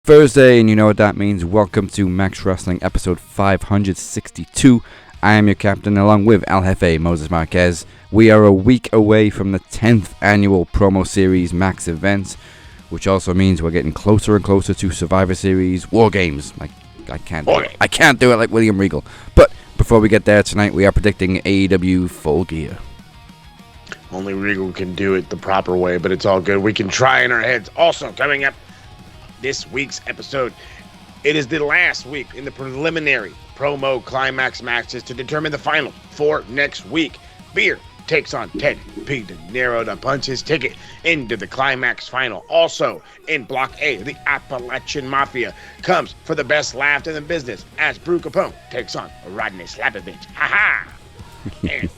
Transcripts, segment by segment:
Thursday, and you know what that means. Welcome to Max Wrestling episode 562. I am your captain, along with El Jefe, Moses Marquez. We are a week away from the 10th annual promo series Max event, which also means we're getting closer and closer to Survivor Series War Games. I can't do it like William Regal. But before we get there tonight, we are predicting AEW Full Gear. Only Regal can do it the proper way, but it's all good. We can try in our heads. Also, coming up this week's episode, it is the last week in the preliminary promo climax matches to determine the final for next week. Beer takes on Ted P. De Niro to punch his ticket into the climax final. Also, in Block A, the Appalachian Mafia comes for the best laugh in the business as Brew Capone takes on Rodney Slapovich. Ha ha! And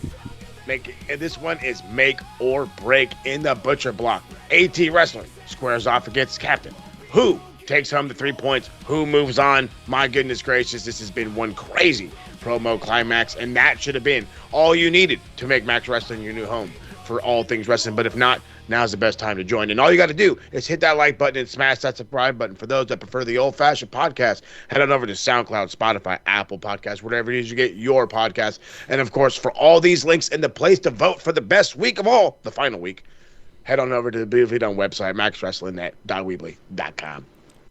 this one is make or break in the Butcher Block. AT Wrestling squares off against Captain. Who takes home the 3 points? Who moves on? My goodness gracious, this has been one crazy promo climax, and that should have been all you needed to make Max Wrestling your new home for all things wrestling. But if not, now's the best time to join. And all you got to do is hit that like button and smash that subscribe button. For those that prefer the old-fashioned podcast, head on over to SoundCloud, Spotify, Apple Podcasts, whatever it is you get your podcast. And, of course, for all these links and the place to vote for the best week of all, the final week, head on over to the beautifully done website, maxwrestlingnet.weebly.com.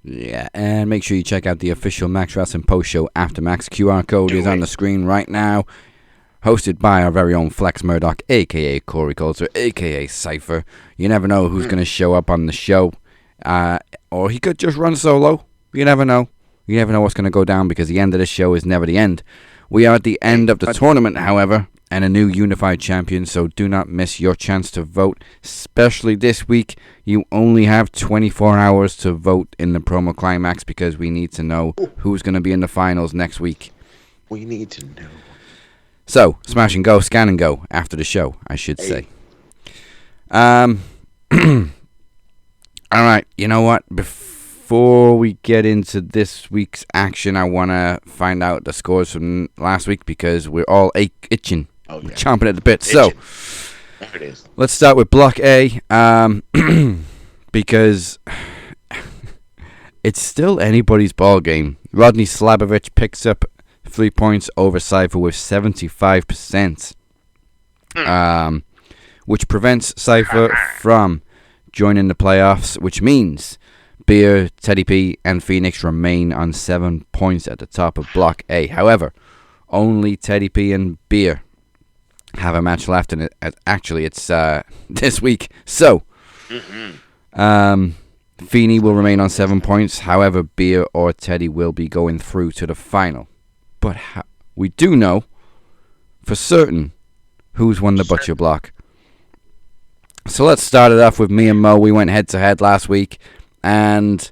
Yeah, and make sure you check out the official Max Wrestling post show after Max. QR code is on the screen right now. Hosted by our very own Flex Murdoch, a.k.a. Corey Coulter, a.k.a. Cypher. You never know who's going to show up on the show. Or he could just run solo. You never know. You never know what's going to go down because the end of the show is never the end. We are at the end of the tournament, however, and a new unified champion, so do not miss your chance to vote, especially this week. You only have 24 hours to vote in the promo climax because we need to know who's going to be in the finals next week. We need to know. So, smash and go, scan and go, after the show, I should say. Alright, you know what? Before we get into this week's action, I want to find out the scores from last week because we're all itching. Oh, yeah. We're chomping at the bit. Itching. So, there it is. Let's start with Block A, because it's still anybody's ball game. Rodney Slapovich picks up 3 points over Cypher with 75%, which prevents Cypher from joining the playoffs, which means Beer, Teddy P, and Phoenix remain on 7 points at the top of Block A. However, only Teddy P and Beer have a match left, and actually it's this week. So, Feeney will remain on 7 points. However, Beer or Teddy will be going through to the final. But we do know for certain who's won the Butcher Block. So let's start it off with me and Mo. We went head-to-head last week, and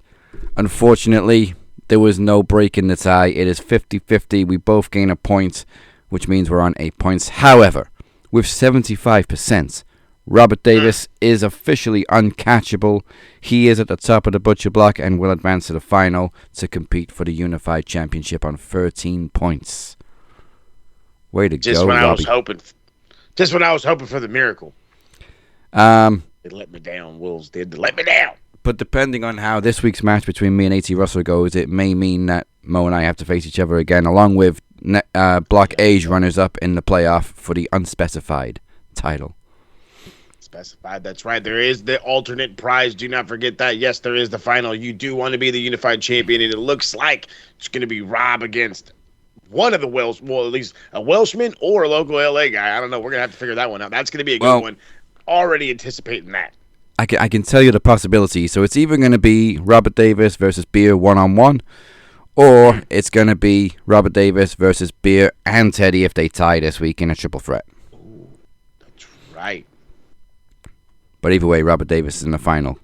unfortunately, there was no break in the tie. It is 50-50. We both gain a point, which means we're on 8 points. However, with 75%, Robert Davis is officially uncatchable. He is at the top of the Butcher Block and will advance to the final to compete for the Unified Championship on 13 points. Way to go, Robbie. Just when I was hoping for the miracle. They let me down. Wolves did. They let me down. But depending on how this week's match between me and AT Russell goes, it may mean that Mo and I have to face each other again, along with Block A's runners-up in the playoff for the unspecified title. Specified, that's right. There is the alternate prize. Do not forget that. Yes, there is the final. You do want to be the unified champion, and it looks like it's going to be Rob against one of the Welsh, well, at least a Welshman or a local LA guy. I don't know. We're going to have to figure that one out. That's going to be a good one. Already anticipating that. I can tell you the possibility. So it's either going to be Robert Davis versus Beer one-on-one, or it's going to be Robert Davis versus Beer and Teddy if they tie this week in a triple threat. Ooh, that's right. But either way, Robert Davis is in the final.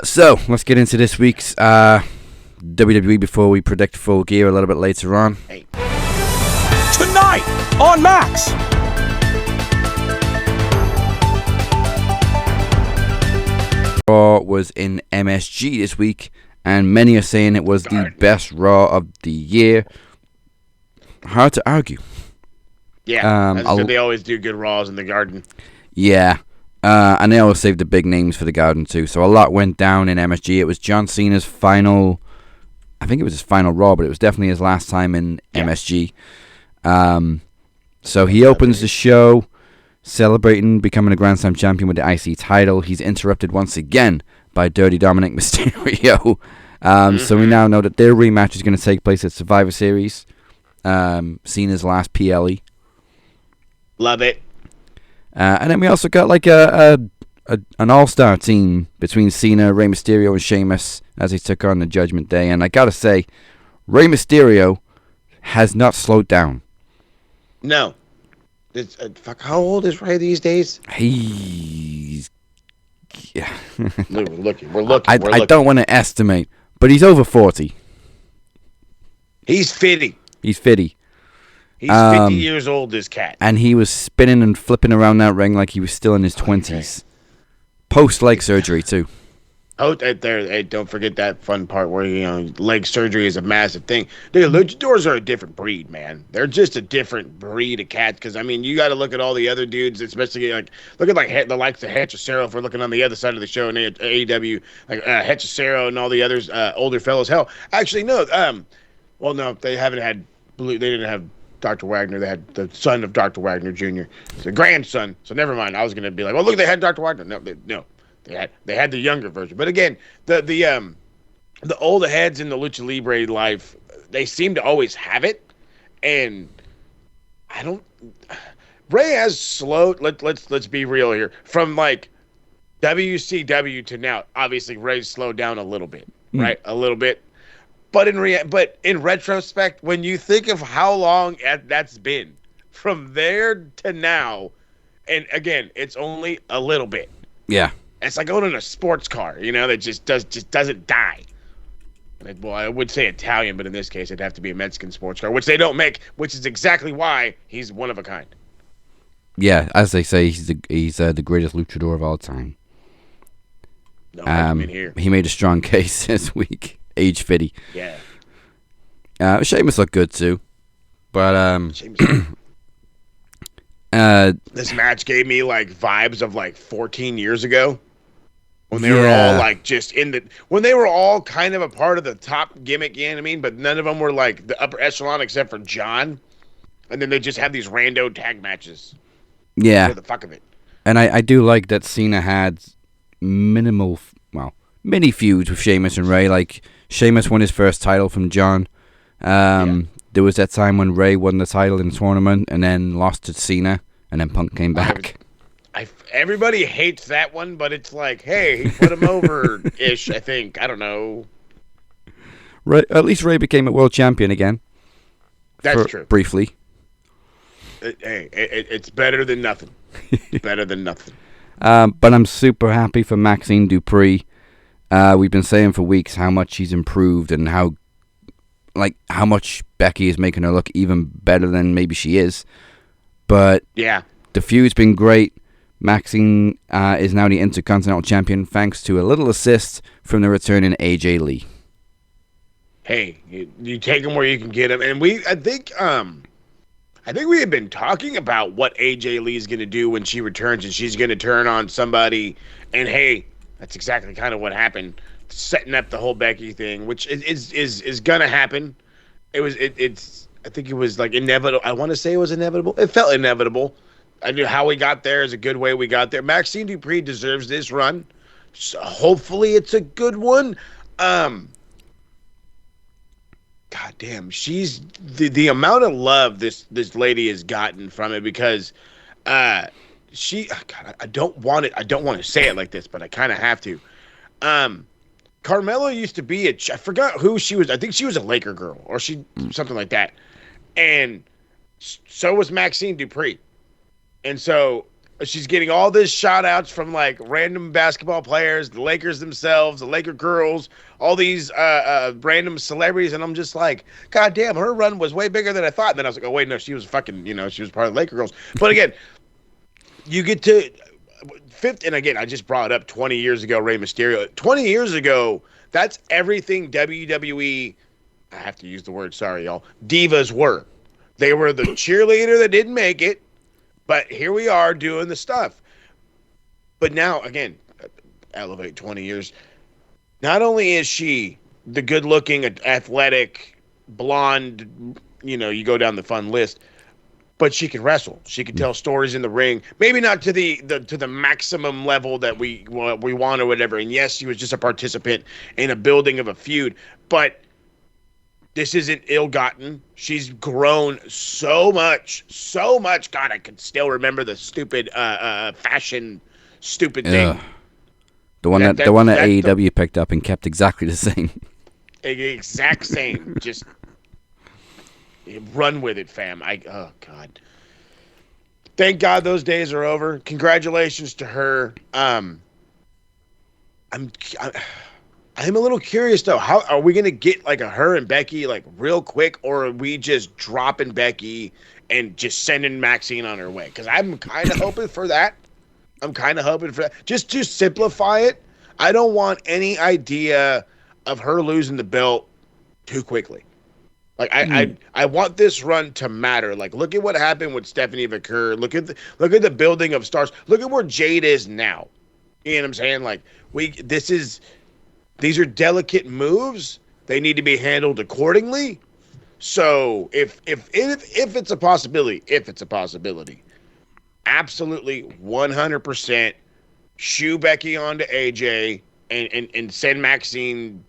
So, let's get into this week's WWE before we predict Full Gear a little bit later on. Hey. Tonight on Max! Raw was in MSG this week, and many are saying it was the best Raw of the year. Hard to argue. Yeah, they always do good Raws in the Garden. Yeah, And they always saved the big names for the Garden too. So a lot went down in MSG. It was John Cena's final, I think it was his final Raw, but it was definitely his last time in MSG. So he opens the show celebrating becoming a Grand Slam champion with the IC title. He's interrupted once again by Dirty Dominic Mysterio. So we now know that their rematch is going to take place at Survivor Series. Cena's last PLE. Love it. And then we also got like an all-star team between Cena, Rey Mysterio, and Sheamus as they took on the Judgment Day. And I gotta say, Rey Mysterio has not slowed down. No. It's, how old is Rey these days? He's... Yeah. We're looking. I don't want to estimate, but he's over 40. He's 50. He's 50. He's 50 years old, this cat. And he was spinning and flipping around that ring like he was still in his 20s. Post-leg surgery, too. Oh, hey, don't forget that fun part where, leg surgery is a massive thing. Dude, luchadors are a different breed, man. They're just a different breed of cats. Because, you got to look at all the other dudes, especially, look at, the likes of Hechicero, if we're looking on the other side of the show in AEW, Hechicero and all the others, older fellows. Hell, actually, no. Well, no, they didn't have Dr. Wagner. They had the son of Dr. Wagner Jr., the grandson. So never mind. I was going to be like, well, look, they had Dr. Wagner. No. They had the younger version. But again, the older heads in the Lucha Libre life, they seem to always have it. And Rey has slowed. Let's be real here. From WCW to now, obviously Rey's slowed down a little bit, right? A little bit. But in retrospect, when you think of how long that's been from there to now, and again, it's only a little bit. Yeah. It's like owning a sports car, that just doesn't die. Well, I would say Italian, but in this case, it'd have to be a Mexican sports car, which they don't make, which is exactly why he's one of a kind. Yeah, as they say, he's the greatest luchador of all time. No, I'm in here. He made a strong case this week. Age 50. Yeah. Sheamus looked good too, but this match gave me vibes of 14 years ago. When they were all when they were all kind of a part of the top gimmick, you know what I mean? But none of them were the upper echelon except for John. And then they just have these rando tag matches. Yeah. For the fuck of it. And I do like that Cena had mini feuds with Sheamus and Rey. Sheamus won his first title from John. There was that time when Rey won the title in the tournament and then lost to Cena, and then Punk came back. Everybody hates that one, but it's hey, he put him over-ish, I think. I don't know. At least Rey became a world champion again. That's true. Briefly. It's better than nothing. It's better than nothing. But I'm super happy for Maxine Dupree. We've been saying for weeks how much she's improved and how much Becky is making her look even better than maybe she is. But yeah, the feud's been great. Maxine is now the Intercontinental Champion thanks to a little assist from the returning AJ Lee. Hey, you take them where you can get them, and I think we had been talking about what AJ Lee is going to do when she returns, and she's going to turn on somebody. And hey, that's exactly kind of what happened, setting up the whole Becky thing, which is going to happen. I think it was inevitable. I want to say it was inevitable. It felt inevitable. I knew how we got there is a good way we got there. Maxine Dupree deserves this run. So hopefully it's a good one. God damn, she's the amount of love this lady has gotten from it because I don't want to say it like this, but I kind of have to. Carmella used to be I forgot who she was. I think she was a Laker girl or something like that. And so was Maxine Dupree. And so she's getting all these shout-outs from random basketball players, the Lakers themselves, the Laker girls, all these random celebrities, and I'm just God damn, her run was way bigger than I thought. And then I was oh wait, no, she was fucking, she was part of the Laker girls. But again, you get to and again, I just brought up 20 years ago, Rey Mysterio. 20 years ago, that's everything WWE, I have to use the word, sorry y'all, divas were. They were the cheerleader that didn't make it. But here we are doing the stuff. But now, again, elevate 20 years. Not only is she the good-looking, athletic, blonde, you go down the fun list, but she can wrestle. She can tell stories in the ring. Maybe not to the maximum level that we want or whatever. And yes, she was just a participant in a building of a feud, but this isn't ill-gotten. She's grown so much. God, I can still remember the stupid fashion stupid thing. The one that AEW picked up and kept exactly the same. Exact same. Just run with it, fam. Oh God. Thank God those days are over. Congratulations to her. I'm a little curious though. How are we gonna get like her and Becky like real quick, or are we just dropping Becky and just sending Maxine on her way? Because I'm kind of hoping for that. Just to simplify it, I don't want any idea of her losing the belt too quickly. Like I want this run to matter. Like look at what happened with Stephanie McCurr. Look at the building of stars. Look at where Jade is now. You know what I'm saying? Like these are delicate moves. They need to be handled accordingly. So if it's a possibility, absolutely 100% shoe Becky onto AJ and send Maxine,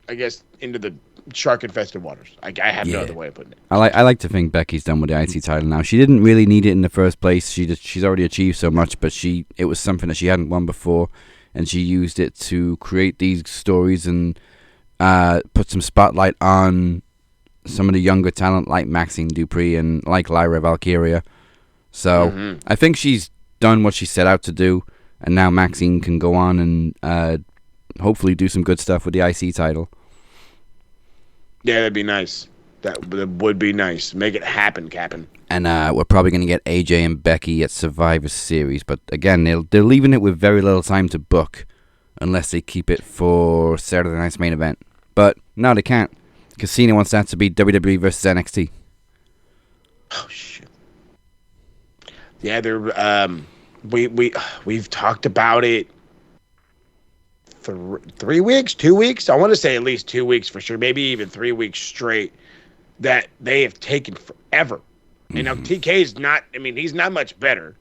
I guess, into the shark-infested waters. I have no other way of putting it. I like to think Becky's done with the IC title now. She didn't really need it in the first place. She's already achieved so much, but it was something that she hadn't won before, and she used it to create these stories and put some spotlight on some of the younger talent like Maxine Dupree and like Lyra Valkyria. So I think she's done what she set out to do, and now Maxine can go on and hopefully do some good stuff with the IC title. Yeah, that'd be nice. That would be nice. Make it happen, Captain. And we're probably going to get AJ and Becky at Survivor Series, but again, they're leaving it with very little time to book, unless they keep it for Saturday night's main event. But no, they can't. Casino wants that to be WWE versus NXT. Oh shit. Yeah, they're we've talked about it for 3 weeks, 2 weeks. I want to say at least 2 weeks for sure, maybe even 3 weeks straight. That they have taken forever. And now TK's not. I mean, he's not much better,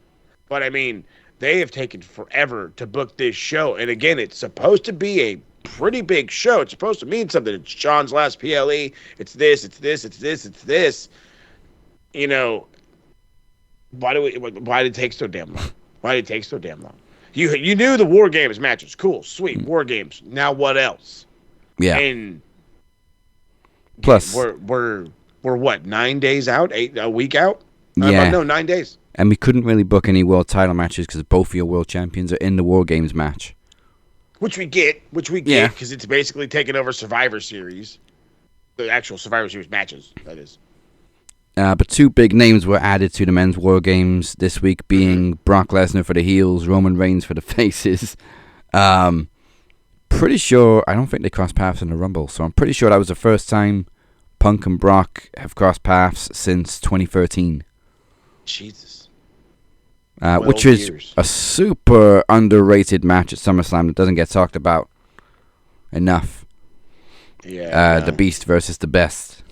but I mean, they have taken forever to book this show. And again, it's supposed to be a pretty big show. It's supposed to mean something. It's Sean's last PLE. It's this. It's this. It's this. It's this. You know. Why did it take so damn long? Why did it take so damn long? You knew the War Games matches. Cool, sweet, War Games. Now what else? Yeah. And plus, we're what, 9 days out? A week out? Yeah. No, 9 days. And we couldn't really book any world title matches because both of your world champions are in the War Games match. Which we get, because it's basically taking over Survivor Series. The actual Survivor Series matches, that is. But two big names were added to the men's War Games this week, being Brock Lesnar for the heels, Roman Reigns for the faces. Pretty sure, I don't think they crossed paths in the Rumble, so I'm pretty sure that was the first time Punk and Brock have crossed paths since 2013. Jesus. Which is a super underrated match at SummerSlam that doesn't get talked about enough. Yeah. The Beast versus the Best.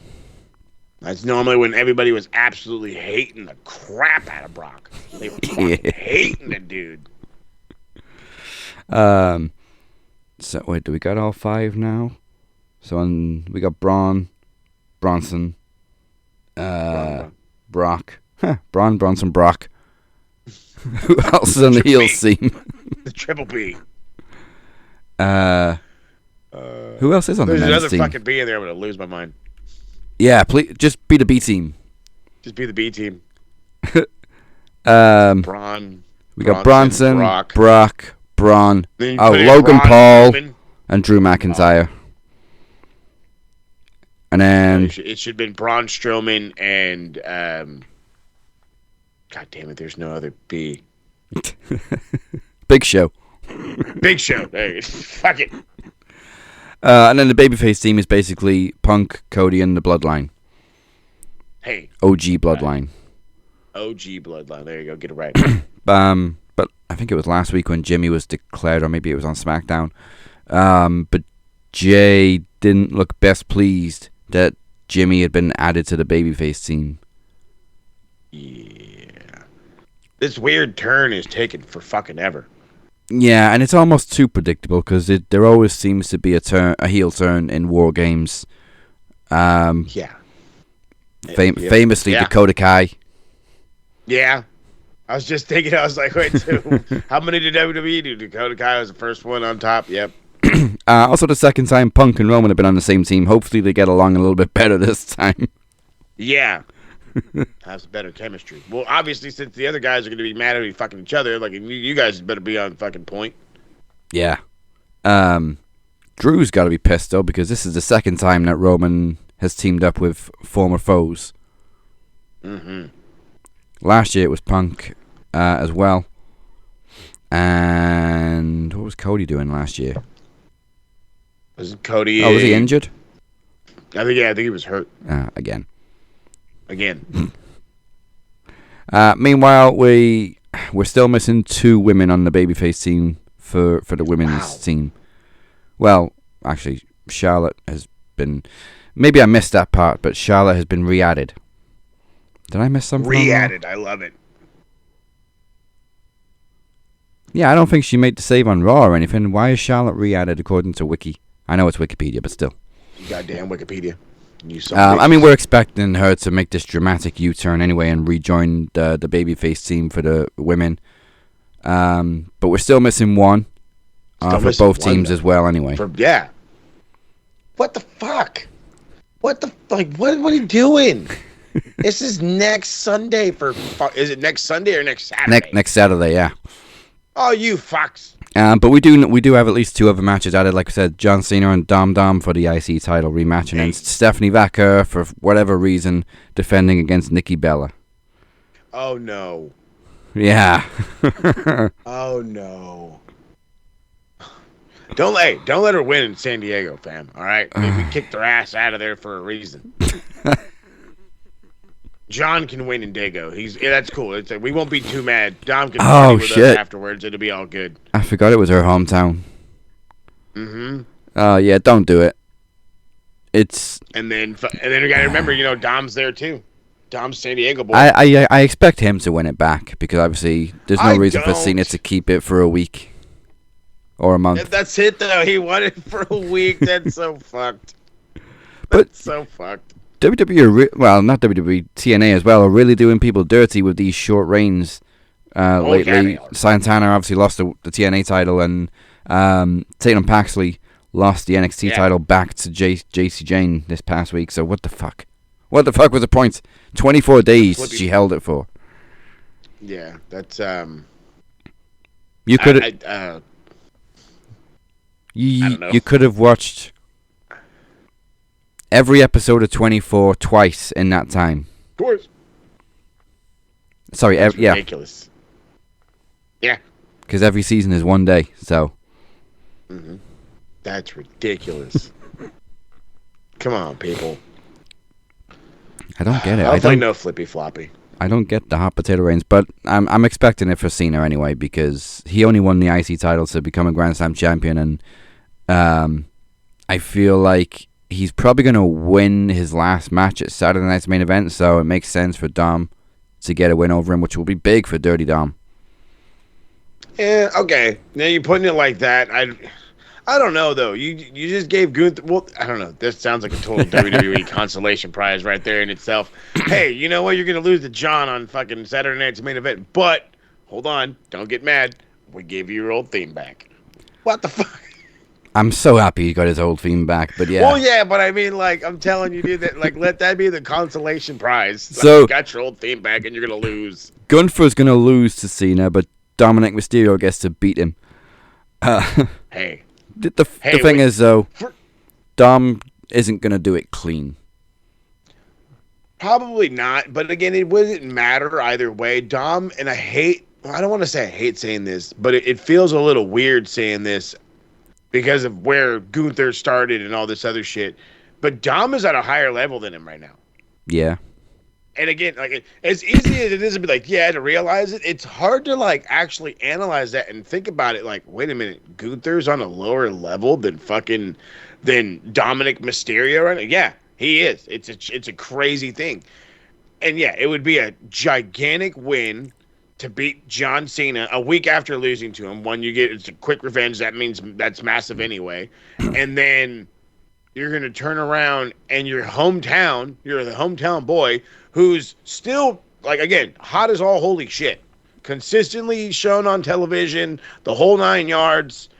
That's normally when everybody was absolutely hating the crap out of Brock. They were hating the dude. So wait, do we got all five now? So we got Braun, Bronson, Brock, Braun, Bronson, Brock. Who else is on the heels team? The Triple B. Who else is on the men's team? There's another fucking B in there. I'm gonna lose my mind. Yeah, please just be the B team. Just be the B team. Braun. We got Bronson, Brock, Braun. Logan Paul and Drew McIntyre. And then it should have been Braun Strowman and God damn it, there's no other B. Big Show. Big Show. There you go. Fuck it. And then the babyface team is basically Punk, Cody, and the Bloodline. Hey. OG Bloodline. OG Bloodline. There you go. Get it right. But I think it was last week when Jimmy was declared, or maybe it was on SmackDown. But Jay didn't look best pleased that Jimmy had been added to the babyface team. Yeah. This weird turn is taken for fucking ever. Yeah, and it's almost too predictable because there always seems to be a heel turn in War Games. Yeah. Famously, Yeah. Dakota Kai. Yeah. I was just thinking, I was like, wait, so how many did WWE do? Dakota Kai was the first one on top. Yep. Also, the second time Punk and Roman have been on the same team. Hopefully, they get along a little bit better this time. Yeah. Have some better chemistry. Well, obviously, since the other guys are going to be mad at me fucking each other, like, you guys better be on fucking point. Yeah. Drew's got to be pissed, though, because this is the second time that Roman has teamed up with former foes. Mm-hmm. Last year, it was Punk as well. And what was Cody doing last year? Was Cody... Oh, was he injured? I think he was hurt. Again. Meanwhile, we're still missing 2 women on the babyface team for the women's team. Well, actually, Charlotte has been... Maybe I missed that part, but Charlotte has been re-added. Did I miss something? Re-added, I love it. Yeah, I don't think she made the save on Raw or anything. Why is Charlotte re-added according to Wiki? I know it's Wikipedia, but still. Goddamn Wikipedia. I mean, we're expecting her to make this dramatic U-turn anyway and rejoin the babyface team for the women. But we're still missing one for both teams as well anyway. Yeah. What the fuck? What are you doing? This is next Sunday is it next Sunday or next Saturday? Next Saturday, yeah. Oh, you fucks. But we do have at least 2 other matches added. Like I said, John Cena and Dom for the IC title rematch, and then Stephanie Vacker, for whatever reason, defending against Nikki Bella. Oh no. Yeah. Oh no. Don't let her win in San Diego, fam. All right, we kicked their ass out of there for a reason. John can win in Dago. That's cool. We won't be too mad. Dom can party with us afterwards. It'll be all good. I forgot it was her hometown. Mm-hmm. Oh yeah, don't do it. And then we gotta remember, Dom's there too. Dom's San Diego boy. I expect him to win it back because obviously there's no reason for Cena to keep it for a week or a month. That's it though. He won it for a week. That's so fucked. But so fucked. WWE, not WWE, TNA as well, are really doing people dirty with these short reigns lately. Yeah, Santana obviously lost the TNA title, and Tatum Paxley lost the NXT title back to JC Jane this past week. So what the fuck? What the fuck was the point? 24 days she held it for. Yeah, that's You could I don't know. You could have watched every episode of 24 twice in that time. Of course. Sorry, that's ridiculous. Yeah. Because every season is one day, so. Mm-hmm. That's ridiculous. Come on, people. I don't get it. Hopefully no flippy floppy. I don't get the hot potato reigns, but I'm expecting it for Cena anyway because he only won the IC title to become a Grand Slam champion, and I feel like he's probably going to win his last match at Saturday night's main event, so it makes sense for Dom to get a win over him, which will be big for Dirty Dom. Yeah, okay. Now you're putting it like that. I don't know, though. You just gave Gunther... Well, I don't know. This sounds like a total WWE consolation prize right there in itself. Hey, you know what? You're going to lose to John on fucking Saturday night's main event. But, hold on. Don't get mad. We gave you your old theme back. What the fuck? I'm so happy he got his old theme back, but yeah. Well, yeah, but I mean, like, I'm telling you, dude, that, like, let that be the consolation prize. Like, So, you got your old theme back and you're going to lose. Gunther's going to lose to Cena, but Dominic Mysterio gets to beat him. Hey. The thing is, though, Dom isn't going to do it clean. Probably not, but again, it wouldn't matter either way. Dom, and I don't want to say I hate saying this, but it feels a little weird saying this because of where Gunther started and all this other shit. But Dom is at a higher level than him right now. Yeah. And again, like as easy as it is to be like, yeah, to realize it, it's hard to like actually analyze that and think about it. Like, wait a minute, Gunther's on a lower level than Dominic Mysterio right now. Yeah, he is. It's a crazy thing. And yeah, it would be a gigantic win to beat John Cena a week after losing to him. One, you get it's a quick revenge. That means that's massive anyway. And then you're going to turn around and you're the hometown boy who's still, like, again, hot as all holy shit. Consistently shown on television, the whole 9 yards.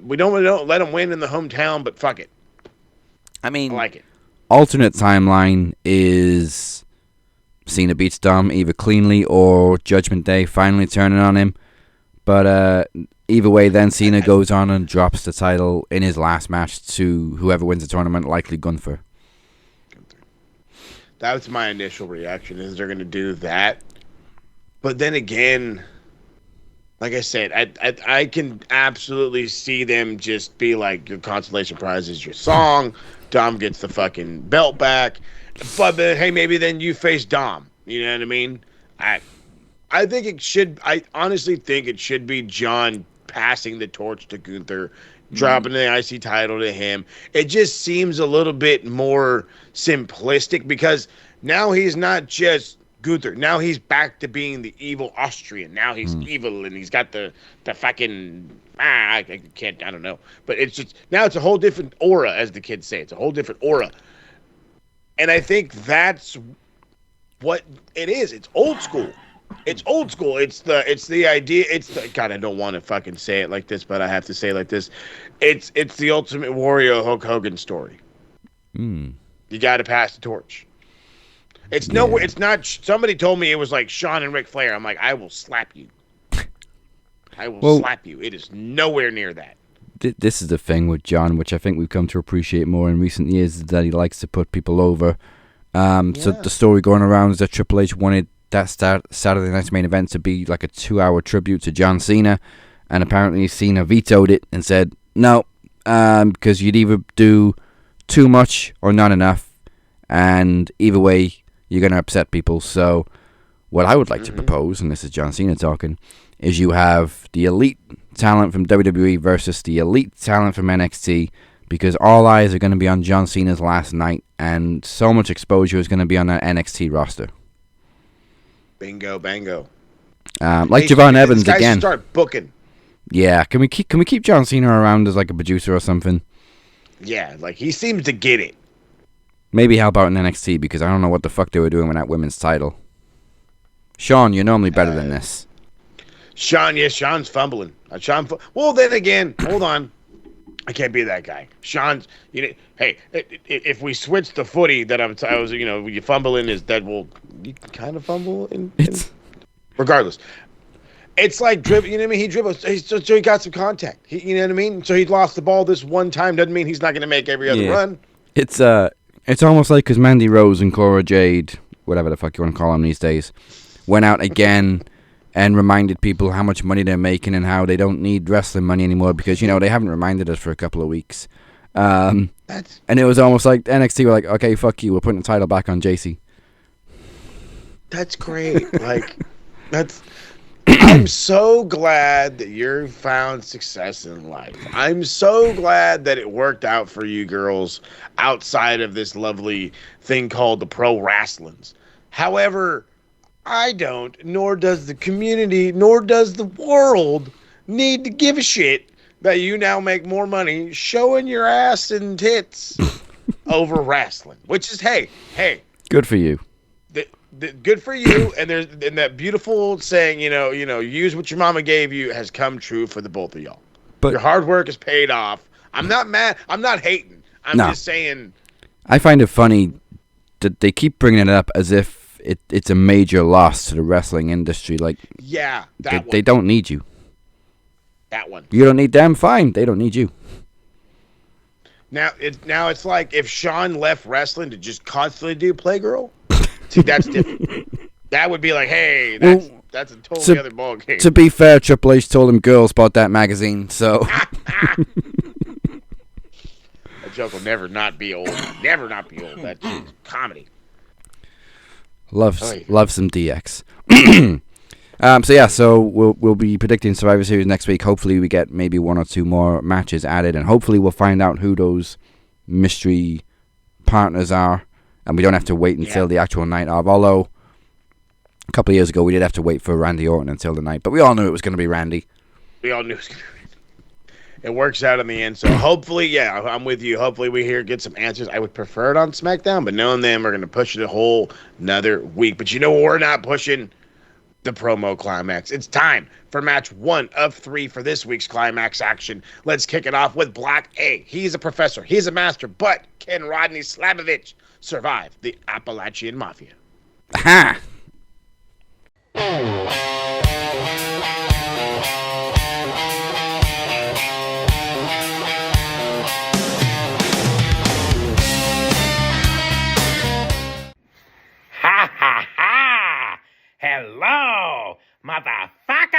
We don't let him win in the hometown, but fuck it. I mean, I like it. Alternate timeline is Cena beats Dom either cleanly or Judgment Day finally turning on him. But either way, then Cena goes on and drops the title in his last match to whoever wins the tournament, likely Gunther. That was my initial reaction, is they're going to do that. But then again, like I said, I can absolutely see them just be like, your consolation prize is your song. Dom gets the fucking belt back. But hey, maybe then you face Dom. You know what I mean? I think it should. I honestly think it should be John passing the torch to Gunther, dropping the IC title to him. It just seems a little bit more simplistic because now he's not just Gunther. Now he's back to being the evil Austrian. Now he's evil and he's got the fucking I don't know. But it's just now it's a whole different aura, as the kids say. It's a whole different aura. And I think that's what it is. It's old school. It's old school. It's the idea. God, I don't want to fucking say it like this, but I have to say it like this. It's the Ultimate Warrior Hulk Hogan story. You got to pass the torch. It's nowhere. It's not. Somebody told me it was like Shawn and Ric Flair. I'm like, I will slap you. I will slap you. It is nowhere near that. This is the thing with John, which I think we've come to appreciate more in recent years, is that he likes to put people over. So the story going around is that Triple H wanted that Saturday night's main event to be like a 2-hour tribute to John Cena, and apparently Cena vetoed it and said no, because you'd either do too much or not enough, and either way you're going to upset people. So what I would like to propose, and this is John Cena talking, is you have the elite talent from WWE versus the elite talent from NXT, because all eyes are going to be on John Cena's last night, and so much exposure is going to be on that NXT roster. Bingo, bango. Like Javon Evans this guy again. Should start booking. Yeah, can we keep John Cena around as like a producer or something? Yeah, like he seems to get it. Maybe help out in NXT, because I don't know what the fuck they were doing with that women's title. Sean, you're normally better than this. Sean's fumbling. Well, then again, hold on. I can't be that guy. Sean's, hey, if we switch the footy that I was, you fumbling is that you kind of fumble regardless. It's like dribble. You know what I mean? He dribbles. So he got some contact. You know what I mean? So he lost the ball this one time. Doesn't mean he's not going to make every other run. It's almost like because Mandy Rose and Cora Jade, whatever the fuck you want to call them these days, went out again and reminded people how much money they're making and how they don't need wrestling money anymore because, they haven't reminded us for a couple of weeks. And it was almost like NXT were like, okay, fuck you, we're putting the title back on JC. That's great. I'm so glad that you found success in life. I'm so glad that it worked out for you girls outside of this lovely thing called the pro wrestlings. However, I don't, nor does the community, nor does the world need to give a shit that you now make more money showing your ass and tits over wrestling. Which is, hey. Good for you. Good for you. And that beautiful saying, use what your mama gave you has come true for the both of y'all. But your hard work is paid off. I'm not mad. I'm not hating. I'm just saying. I find it funny that they keep bringing it up as if it's a major loss to the wrestling industry. Like, yeah, they don't need you. That one. You don't need them. Fine, they don't need you. Now it's like if Sean left wrestling to just constantly do Playgirl. See, that's different. That would be like, hey, that's a totally other ball game. To be fair, Triple H told him girls bought that magazine, so. That joke will never not be old. Never not be old. That's comedy. Love Oh, yeah. love some DX. So we'll be predicting Survivor Series next week. Hopefully we get maybe 1 or 2 more matches added, and hopefully we'll find out who those mystery partners are, and we don't have to wait until the actual night of. Although a couple of years ago we did have to wait for Randy Orton until the night, but we all knew it was going to be Randy. We all knew it was going to be Randy. It works out in the end, so hopefully, I'm with you. Hopefully we get some answers. I would prefer it on SmackDown, but knowing them, we're going to push it a whole another week. But you know what we're not pushing? The promo climax. It's time for match 1 of 3 for this week's climax action. Let's kick it off with Block A. He's a professor. He's a master. But can Rodney Slavovich survive the Appalachian Mafia? Aha! Ha ha ha! Hello, motherfuckers!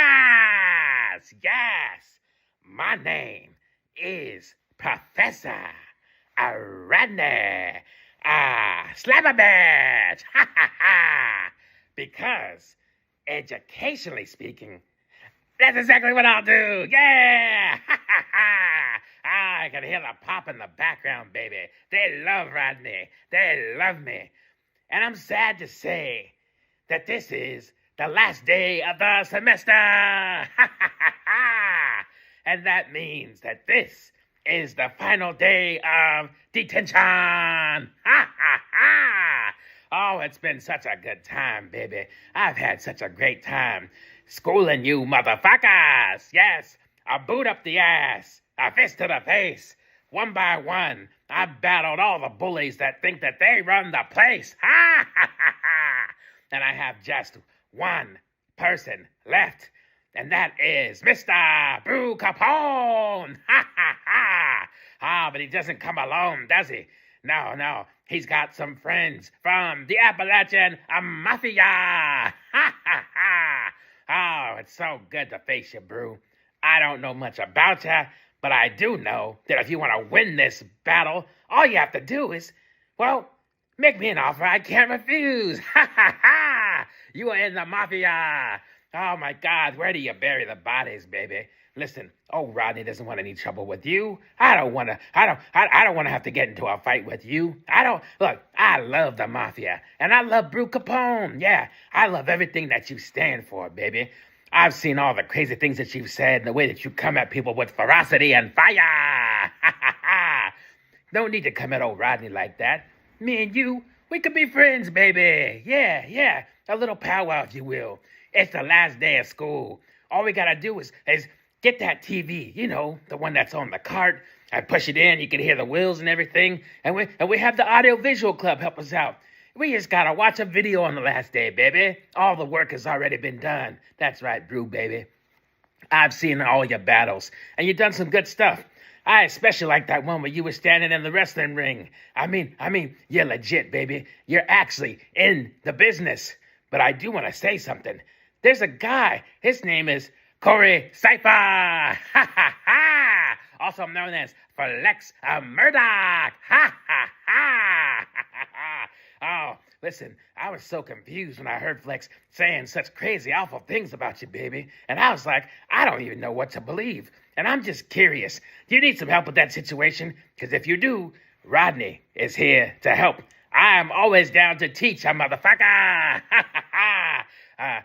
Yes, my name is Professor Rodney Slavovich! Ha ha ha! Because, educationally speaking, that's exactly what I'll do! Yeah! Ha ha ha! I can hear the pop in the background, baby. They love Rodney. They love me. And I'm sad to say that this is the last day of the semester. Ha ha ha ha! And that means that this is the final day of detention. Ha ha ha! Oh, it's been such a good time, baby. I've had such a great time schooling you motherfuckers. Yes, a boot up the ass, a fist to the face. One by one, I battled all the bullies that think that they run the place. Ha ha ha ha! And I have just one person left, and that is Mr. Brew Capone. Ha ha ha! Ah, but he doesn't come alone, does he? No, he's got some friends from the Appalachian Mafia. Ha ha ha! Oh, it's so good to face you, Brew. I don't know much about you, but I do know that if you want to win this battle, all you have to do is, well, make me an offer I can't refuse. Ha ha ha! You are in the Mafia. Oh my God, where do you bury the bodies, baby? Listen, Rodney doesn't want any trouble with you. I don't want to have to get into a fight with you. Look, I love the Mafia, and I love Brew Capone. Yeah, I love everything that you stand for, baby. I've seen all the crazy things that you've said and the way that you come at people with ferocity and fire. Ha ha ha! No need to come at old Rodney like that. Me and you, we could be friends, baby. Yeah, a little powwow, if you will. It's the last day of school. All we gotta do is get that TV, you know, the one that's on the cart. I push it in, you can hear the wheels and everything. And we have the audio-visual club help us out. We just gotta watch a video on the last day, baby. All the work has already been done. That's right, Brew, baby. I've seen all your battles, and you've done some good stuff. I especially like that one where you were standing in the wrestling ring. I mean, you're legit, baby. You're actually in the business. But I do want to say something. There's a guy. His name is Corey Cypher. Ha ha ha! Also known as Flex Murdoch. Ha ha ha! Oh, listen, I was so confused when I heard Flex saying such crazy, awful things about you, baby. And I was like, I don't even know what to believe. And I'm just curious. Do you need some help with that situation? Because if you do, Rodney is here to help. I'm always down to teach a motherfucker. Ha ha ha!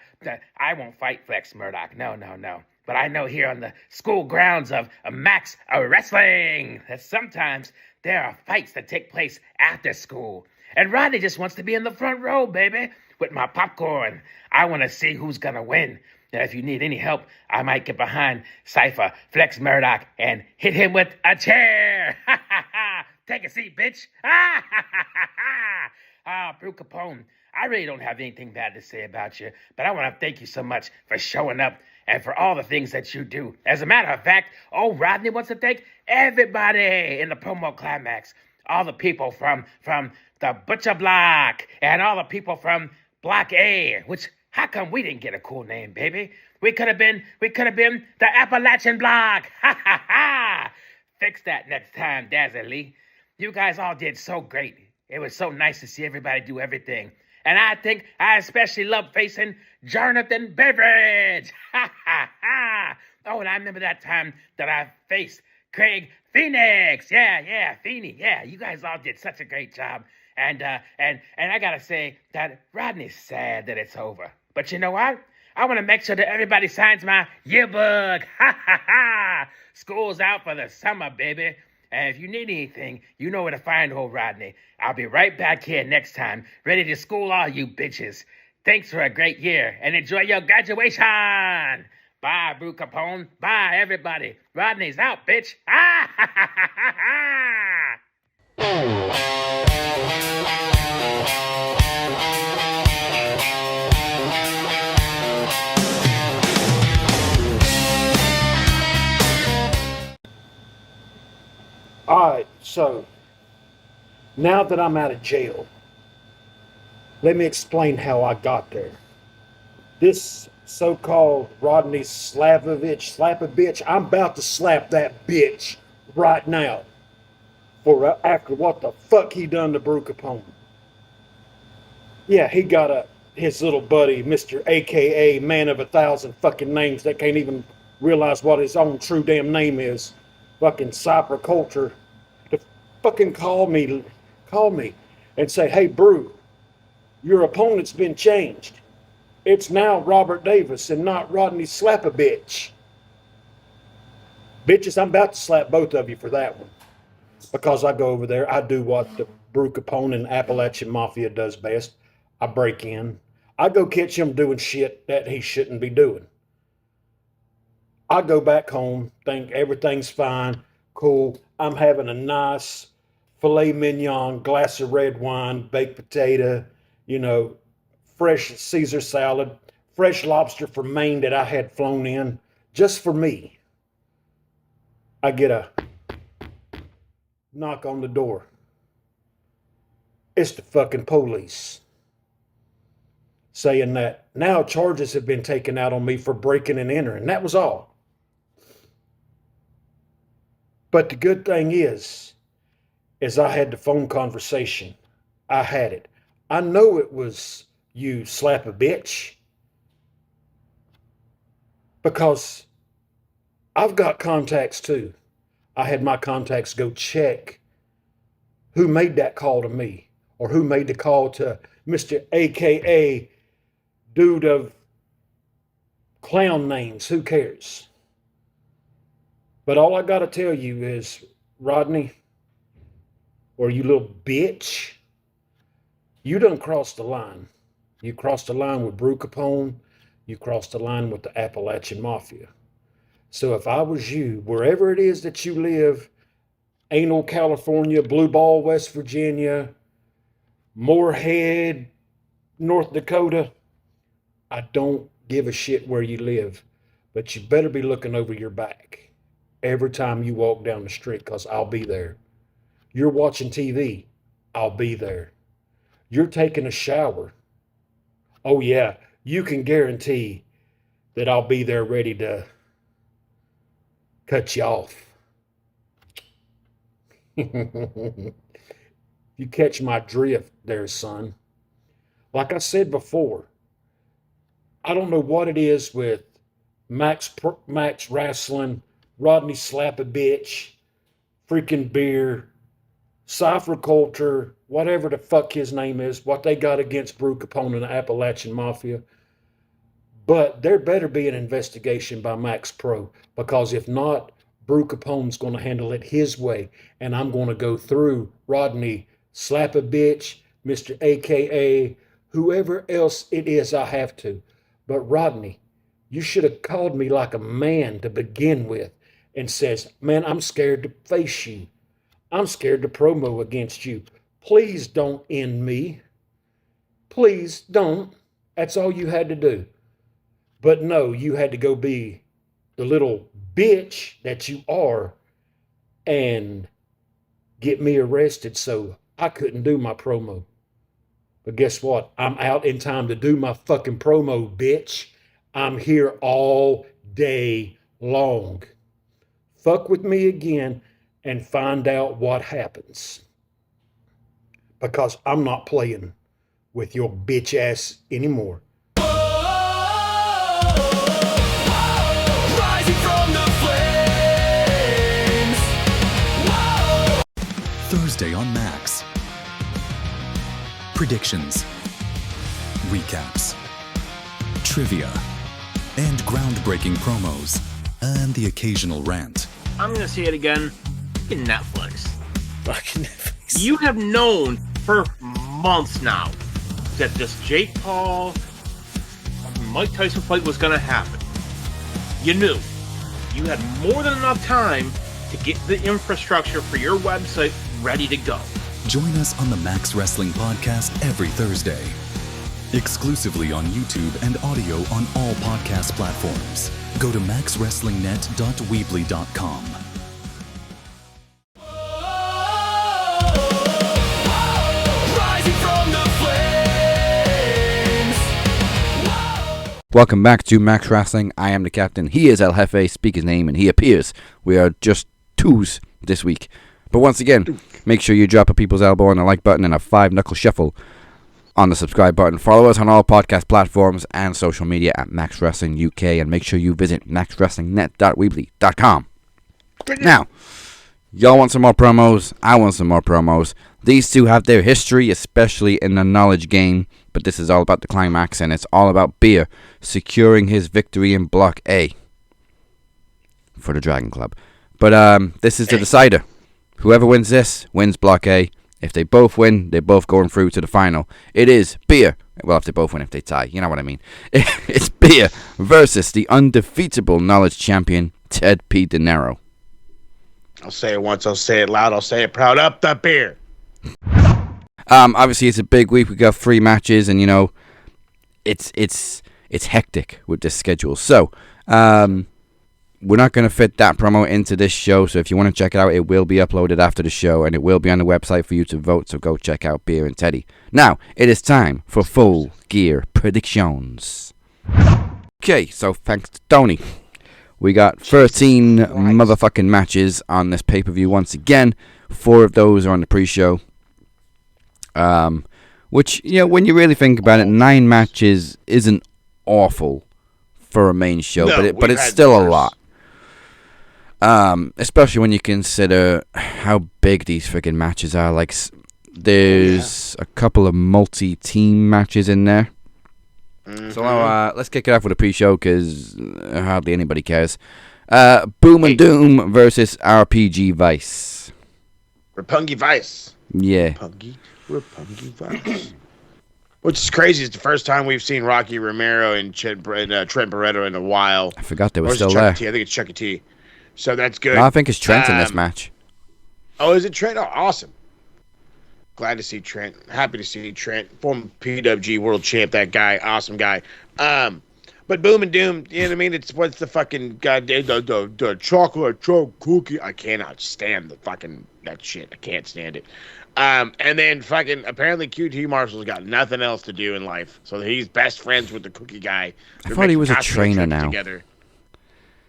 I won't fight Flex Murdoch. No. But I know here on the school grounds of Max Wrestling that sometimes there are fights that take place after school. And Rodney just wants to be in the front row, baby, with my popcorn. I want to see who's going to win. Now, if you need any help, I might get behind Cypher, Flex Murdoch, and hit him with a chair. Ha ha ha! Take a seat, bitch. Ha ha ha ha! Ah, Brew Capone, I really don't have anything bad to say about you, but I want to thank you so much for showing up and for all the things that you do. As a matter of fact, Rodney wants to thank everybody in the promo climax. All the people from the Butcher Block and all the people from Block A, which, how come we didn't get a cool name, baby? We could have been the Appalachian Block. Ha ha ha! Fix that next time, Dazzle Lee. You guys all did so great. It was so nice to see everybody do everything. And I think I especially love facing Jonathan Beveridge. Ha ha ha. Oh, and I remember that time that I faced Craig Phoenix. Yeah, Phoenix. Yeah, you guys all did such a great job. And I gotta say that Rodney's sad that it's over. But you know what? I want to make sure that everybody signs my yearbook. Ha ha ha. School's out for the summer, baby. And if you need anything, you know where to find old Rodney. I'll be right back here next time, ready to school all you bitches. Thanks for a great year, and enjoy your graduation. Bye, Brew Capone. Bye, everybody. Rodney's out, bitch. Ah, ha, ha, ha, ha, ha. All right, so now that I'm out of jail, let me explain how I got there. This so-called Rodney Slapavich, I'm about to slap that bitch right now for after what the fuck he done to Brew Capone. Yeah, he got his little buddy, Mr. AKA Man of 1,000 fucking names that can't even realize what his own true damn name is. Fucking Cypher Culture to fucking call me and say, hey, Brew, your opponent's been changed. It's now Robert Davis and not Rodney Slapabitch. Bitches, I'm about to slap both of you for that one. Because I go over there, I do what the Brew Capone and Appalachian Mafia does best. I break in. I go catch him doing shit that he shouldn't be doing. I go back home, think everything's fine, cool. I'm having a nice filet mignon, glass of red wine, baked potato, fresh Caesar salad, fresh lobster from Maine that I had flown in just for me. I get a knock on the door. It's the fucking police saying that now charges have been taken out on me for breaking and entering. That was all. But the good thing is I had the phone conversation. I had it. I know it was you, slap a bitch, because I've got contacts too. I had my contacts go check who made that call to me or who made the call to Mr. AKA dude of clown names. Who cares? But all I got to tell you is, Rodney, or you little bitch, you done crossed the line. You crossed the line with Brew Capone. You crossed the line with the Appalachian Mafia. So if I was you, wherever it is that you live, Anal, California, Blue Ball, West Virginia, Moorhead, North Dakota, I don't give a shit where you live, but you better be looking over your back every time you walk down the street, because I'll be there. You're watching TV, I'll be there. You're taking a shower. Oh yeah, you can guarantee that I'll be there ready to cut you off. You catch my drift there, son. Like I said before, I don't know what it is with Max Wrestling, Rodney Slap-a-Bitch, freaking Beer, Cypher Culture, whatever the fuck his name is, what they got against Brew Capone and the Appalachian Mafia. But there better be an investigation by Max Pro, because if not, Brew Capone's going to handle it his way, and I'm going to go through Rodney Slap-a-Bitch, Mr. AKA, whoever else it is I have to. But Rodney, you should have called me like a man to begin with and says, man, I'm scared to face you. I'm scared to promo against you. Please don't end me. Please don't. That's all you had to do. But no, you had to go be the little bitch that you are and get me arrested so I couldn't do my promo. But guess what? I'm out in time to do my fucking promo, bitch. I'm here all day long. Fuck with me again and find out what happens. Because I'm not playing with your bitch ass anymore. Rising from the flames. Thursday on Max. Predictions, recaps, trivia, and groundbreaking promos, and the occasional rant. I'm going to say it again. Fucking Netflix. Fucking Netflix. You have known for months now that this Jake Paul, Mike Tyson fight was going to happen. You knew. You had more than enough time to get the infrastructure for your website ready to go. Join us on the Max Wrestling Podcast every Thursday. Exclusively on YouTube and audio on all podcast platforms. Go to maxwrestlingnet.weebly.com. Rising from the flames. Welcome back to Max Wrestling. I am the captain. He is El Jefe, speak his name, and he appears. We are just twos this week. But once again, make sure you drop a people's elbow on the like button and a 5-knuckle shuffle on the subscribe button. Follow us on all podcast platforms and social media at Max Wrestling UK, and make sure you visit maxwrestlingnet.weebly.com. Now, y'all want some more promos? I want some more promos. These two have their history, especially in the knowledge game, but this is all about the climax, and it's all about Beer securing his victory in Block A for the Dragon Club. But this is the decider. Whoever wins this wins Block A. If they both win, they're both going through to the final. It is Beer. Well, if they both win, if they tie. You know what I mean. It's Beer versus the undefeatable knowledge champion, Ted P. De Niro. I'll say it once, I'll say it loud, I'll say it proud. Up the beer. Obviously, it's a big week. We got 3 matches, and, you know, it's hectic with this schedule. So, we're not going to fit that promo into this show, so if you want to check it out, it will be uploaded after the show, and it will be on the website for you to vote, so go check out Beer and Teddy. Now, it is time for Full Gear predictions. Okay, so thanks to Tony. We got 13 motherfucking matches on this pay-per-view once again. 4 of those are on the pre-show. Which, you know, when you really think about it, 9 matches isn't awful for a main show, No, but it's had still a worse. lot. Especially when you consider how big these freaking matches are. Like, there's a couple of multi-team matches in there. Mm-hmm. So let's kick it off with a pre-show because hardly anybody cares. Boom and Doom versus RPG Vice. Roppongi Vice. Yeah. Roppongi Vice. Which is crazy. It's the first time we've seen Rocky Romero and Trent Barreto in a while. I forgot they Or were is it still Chuck there. T? I think it's Chucky T. So that's good. No, I think it's Trent in this match. Oh, is it Trent? Oh, awesome. Glad to see Trent. Happy to see Trent. Former PWG world champ, that guy. Awesome guy. But Boom and Doom, you know what I mean? It's what's the fucking goddamn the chocolate chip cookie. I cannot stand that shit. I can't stand it. And then fucking apparently QT Marshall's got nothing else to do in life. So he's best friends with the cookie guy. I They're thought he making was a costume trainer trips now. together.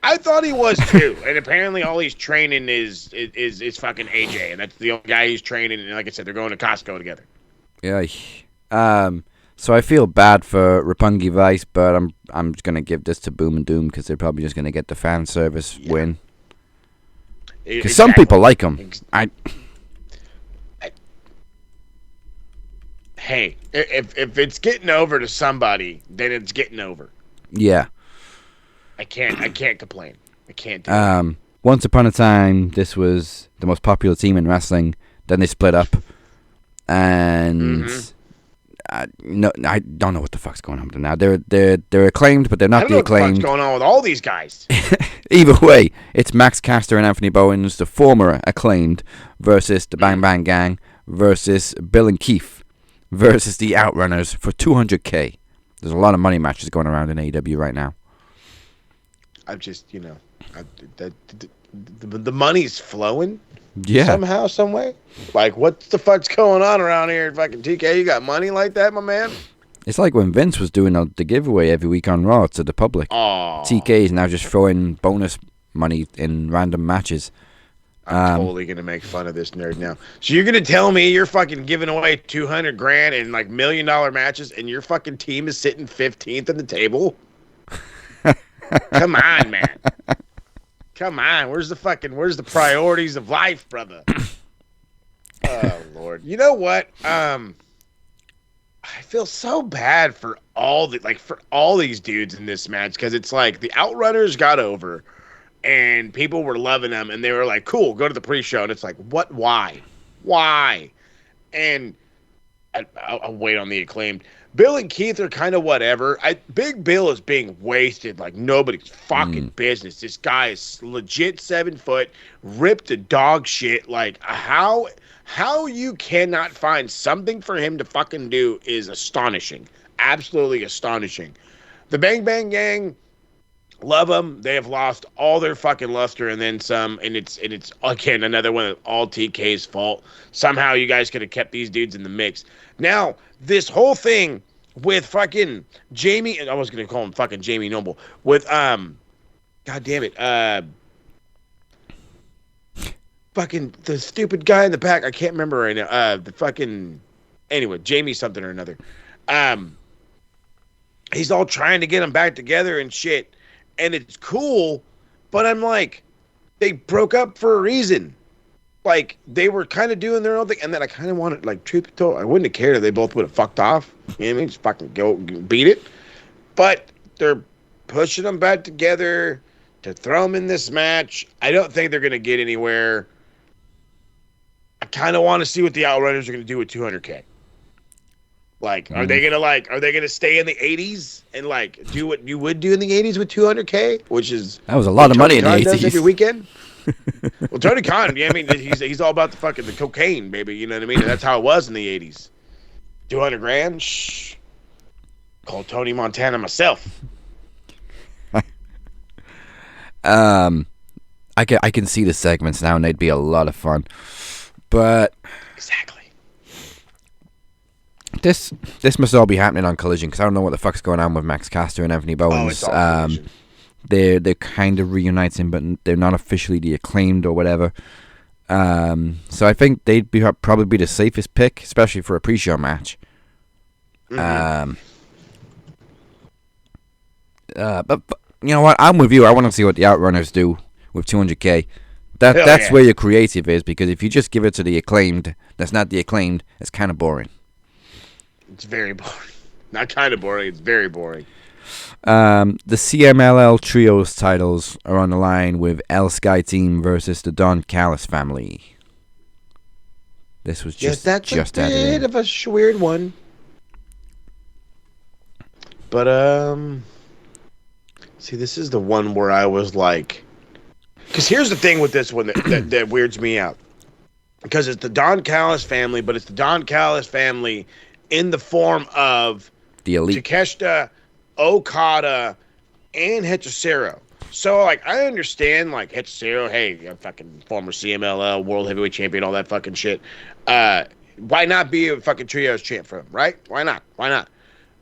I thought he was too, and apparently all he's training is fucking AJ, and that's the only guy he's training. And like I said, they're going to Costco together. Yeah. So I feel bad for Roppongi Vice, but I'm just gonna give this to Boom and Doom because they're probably just gonna get the fan service win. Because some people like him. Hey, if it's getting over to somebody, then it's getting over. Yeah. I can't complain. I can't do it. Once upon a time, this was the most popular team in wrestling. Then they split up, and I don't know what the fuck's going on with them now. They're acclaimed, but they're not the I don't know what the acclaimed. fuck's going on with all these guys. Either way, it's Max Caster and Anthony Bowens, the former acclaimed, versus the Bang Bang Gang, versus Bill and Keith, versus the Outrunners for $200K. There's a lot of money matches going around in AEW right now. I'm just, the money's flowing. Yeah. Somehow, some way. Like, what the fuck's going on around here at fucking TK? You got money like that, my man? It's like when Vince was doing the giveaway every week on Raw to the public. Oh. TK is now just throwing bonus money in random matches. I'm totally gonna make fun of this nerd now. So you're gonna tell me you're fucking giving away $200,000 in like $1 million matches, and your fucking team is sitting 15th on the table? Come on, man. Come on. Where's the priorities of life, brother? Oh Lord. You know what? I feel so bad for all these dudes in this match, because it's like the Outrunners got over. And people were loving them, and they were like, cool, go to the pre-show. And it's like, what? Why? And I'll wait on the Acclaimed. Bill and Keith are kind of whatever. Big Bill is being wasted like nobody's fucking business. This guy is legit 7 foot, ripped to dog shit. Like, how you cannot find something for him to fucking do is astonishing. Absolutely astonishing. The Bang Bang Gang, love them. They have lost all their fucking luster and then some. And it's again another one of all TK's fault. Somehow you guys could have kept these dudes in the mix. Now this whole thing with fucking Jamie, and I was gonna call him fucking Jamie Noble, with God damn it, fucking the stupid guy in the back. I can't remember right now. The fucking anyway, Jamie something or another. He's all trying to get them back together and shit. And it's cool, but I'm like, they broke up for a reason. Like, they were kind of doing their own thing, and then I kind of wanted, like, truth be told, I wouldn't have cared if they both would have fucked off. You know what I mean? Just fucking go beat it. But they're pushing them back together to throw them in this match. I don't think they're going to get anywhere. I kind of want to see what the Outrunners are going to do with $200K. Like, are they gonna stay in the 80s and like do what you would do in the 80s with $200K, which is that was a lot of money in the 80s every weekend. Well, Tony Khan, yeah, I mean, he's all about the cocaine, baby. You know what I mean? And that's how it was in the 80s. $200,000. Shh. Call Tony Montana myself. I can see the segments now, and they'd be a lot of fun. But exactly. This must all be happening on Collision, because I don't know what the fuck's going on with Max Caster and Anthony Bowens. They're kind of reuniting, but they're not officially the Acclaimed or whatever. So I think they'd probably be the safest pick, especially for a pre-show match. Mm-hmm. But you know what? I'm with you. I want to see what the Outrunners do with $200K. That's where your creative is, because if you just give it to the Acclaimed, that's not the Acclaimed. It's kind of boring. It's very boring. Not kind of boring. It's very boring. The CMLL Trios titles are on the line with El Sky Team versus the Don Callis family. This was just a bit of a weird one. But see, this is the one where I was like, because here's the thing with this one that weirds me out, because it's the Don Callis family, but it's the Don Callis family in the form of the Elite, Takeshita, Okada, and Hechicero. So, like, I understand, like, Hechicero, hey, a fucking former CMLL, World Heavyweight Champion, all that fucking shit. Why not be a fucking trios champ for him, right? Why not?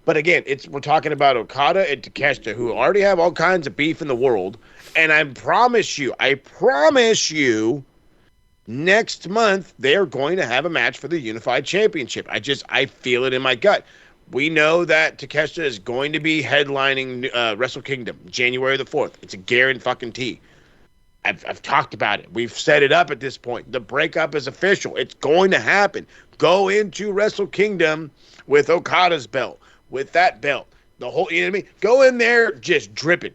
But again, we're talking about Okada and Takeshita, who already have all kinds of beef in the world. And I promise you, next month, they're going to have a match for the Unified Championship. I feel it in my gut. We know that Takeshita is going to be headlining Wrestle Kingdom, January the 4th. It's a guarantee. I've talked about it. We've set it up at this point. The breakup is official. It's going to happen. Go into Wrestle Kingdom with Okada's belt, with that belt. The whole, you know what I mean? Go in there just dripping.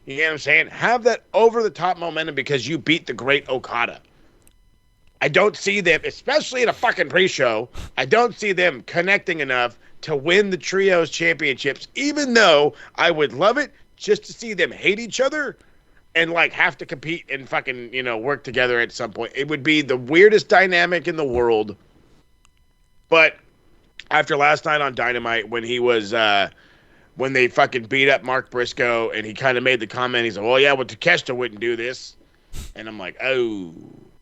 You know what I'm saying? Have that over-the-top momentum because you beat the great Okada. I don't see them, especially in a fucking pre-show, I don't see them connecting enough to win the Trios Championships, even though I would love it just to see them hate each other and, like, have to compete and fucking, work together at some point. It would be the weirdest dynamic in the world. But after last night on Dynamite, when he was, when they fucking beat up Mark Briscoe, and he kind of made the comment, he's like, well, yeah, well, Takeshita wouldn't do this. And I'm like, oh.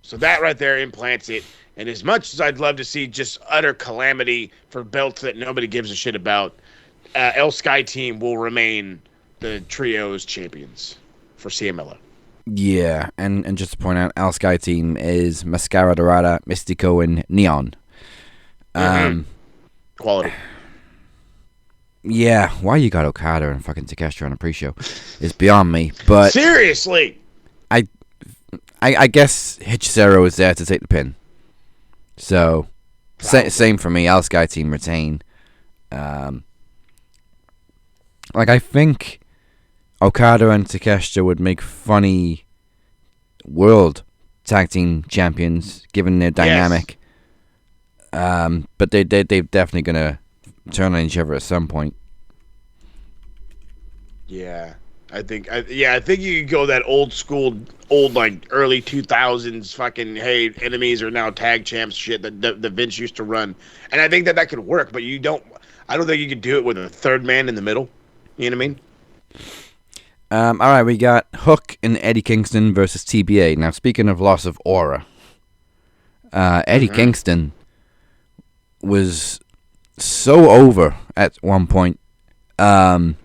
So that right there implants it. And as much as I'd love to see just utter calamity for belts that nobody gives a shit about, El Sky Team will remain the Trios champions for CMLL. Yeah, and just to point out, Al Sky team is Mascara Dorada, Mystico, and Neon. Quality. Yeah, why you got Okada and fucking Takeshita on a pre-show is beyond me. But Seriously. I guess Hechicero is there to take the pin. So same for me. Al Sky team retain. I think Okada and Takeshita would make funny world tag team champions given their dynamic. But they're definitely gonna turn on each other at some point. Yeah. I think you could go that old school, like early 2000s fucking, hey, enemies are now tag champs shit that Vince used to run. And I think that could work, but I don't think you could do it with a third man in the middle. You know what I mean? All right, we got Hook and Eddie Kingston versus TBA. Now, speaking of loss of aura, Eddie Kingston was so over at one point.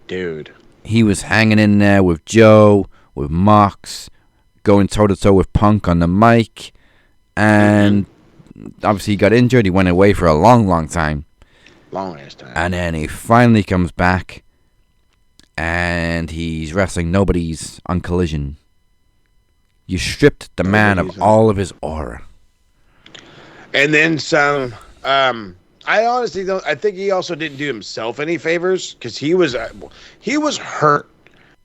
Dude. He was hanging in there with Joe, with Mox, going toe-to-toe with Punk on the mic. And obviously he got injured. He went away for a long, long time. Long-ass time. And then he finally comes back. And he's wrestling Nobody's on Collision. You stripped the man of all of his aura. And then some. I honestly don't. I think he also didn't do himself any favors because he was hurt,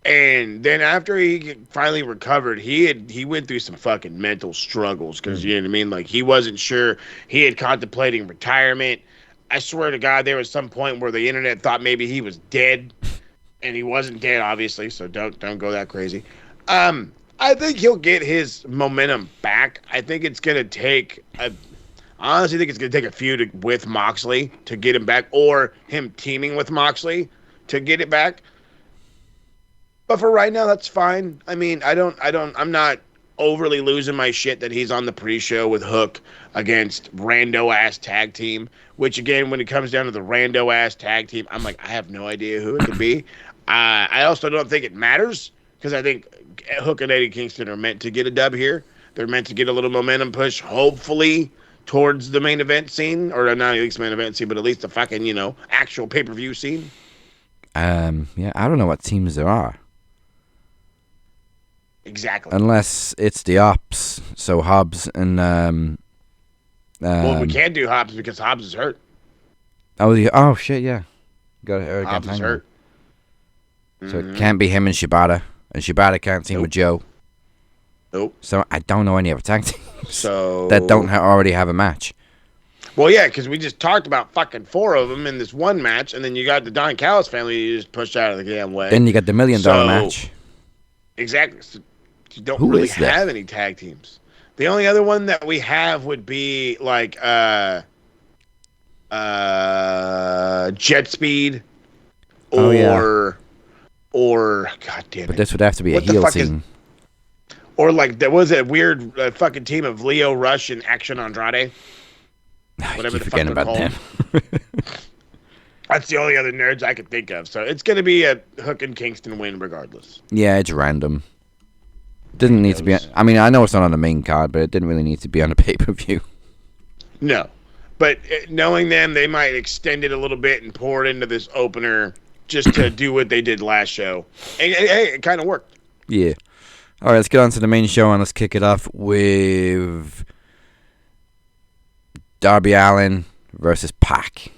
and then after he finally recovered, he went through some fucking mental struggles because you know what I mean. Like he wasn't sure. He had contemplating retirement. I swear to God, there was some point where the internet thought maybe he was dead, and he wasn't dead, obviously. So don't go that crazy. I think he'll get his momentum back. I think it's gonna take I honestly think it's going to take a feud with Moxley to get him back, or him teaming with Moxley to get it back. But for right now, that's fine. I mean, I'm not overly losing my shit that he's on the pre-show with Hook against rando-ass tag team, which again, when it comes down to the rando-ass tag team, I'm like, I have no idea who it could be. I also don't think it matters because I think Hook and Eddie Kingston are meant to get a dub here. They're meant to get a little momentum push, hopefully, towards the main event scene, or not at least main event scene, but at least the fucking, actual pay-per-view scene. Yeah, I don't know what teams there are. Exactly. Unless it's the Ops, so Hobbs and well, we can't do Hobbs because Hobbs is hurt. Oh shit, yeah. Got it. Hobbs is hurt. So it can't be him and Shibata, and Shibata can't team with Joe. Nope. So I don't know any other tag teams so that don't already have a match. Well, yeah, because we just talked about fucking 4 of them in this one match, and then you got the Don Callis family you just pushed out of the damn way. Then you got the $1 million match. Exactly. So you don't Who really is that? have any tag teams. The only other one that we have would be like Jet Speed or God damn it. But this would have to be What a the heel fuck is- team. Or like there was a weird fucking team of Leo Rush and Action Andrade. Whatever Keep the fuck forgetting they're about called. them. That's the only other nerds I could think of. So it's going to be a Hook and Kingston win regardless. Yeah, it's random. Didn't need to be. I mean, I know it's not on the main card, but it didn't really need to be on a pay-per-view. No. But knowing them, they might extend it a little bit and pour it into this opener just to do what they did last show. And hey, it kind of worked. Yeah. All right, let's get on to the main show and let's kick it off with Darby Allin versus Pac.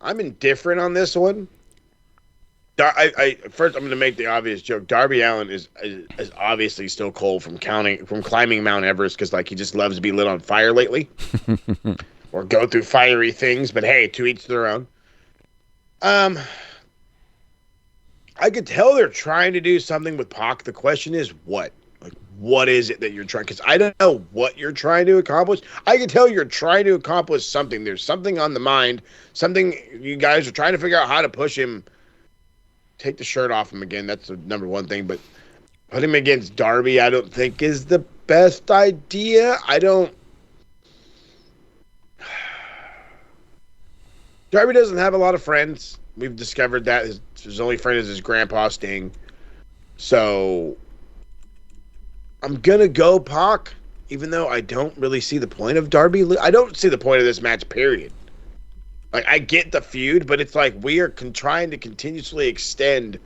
I'm indifferent on this one. First, I'm going to make the obvious joke. Darby Allin is obviously still cold from climbing Mount Everest because he just loves to be lit on fire lately, or go through fiery things. But hey, to each their own. I could tell they're trying to do something with Pac. The question is what? What is it that you're trying? Because I don't know what you're trying to accomplish. I can tell you're trying to accomplish something. There's something on the mind. Something you guys are trying to figure out how to push him. Take the shirt off him again. That's the number one thing. But put him against Darby, I don't think is the best idea. Don't Darby doesn't have a lot of friends. We've discovered that his only friend is his grandpa Sting. So I'm gonna go Pac, even though I don't really see the point of Darby. I don't see the point of this match. Period. Like, I get the feud, but it's like we are trying to continuously extend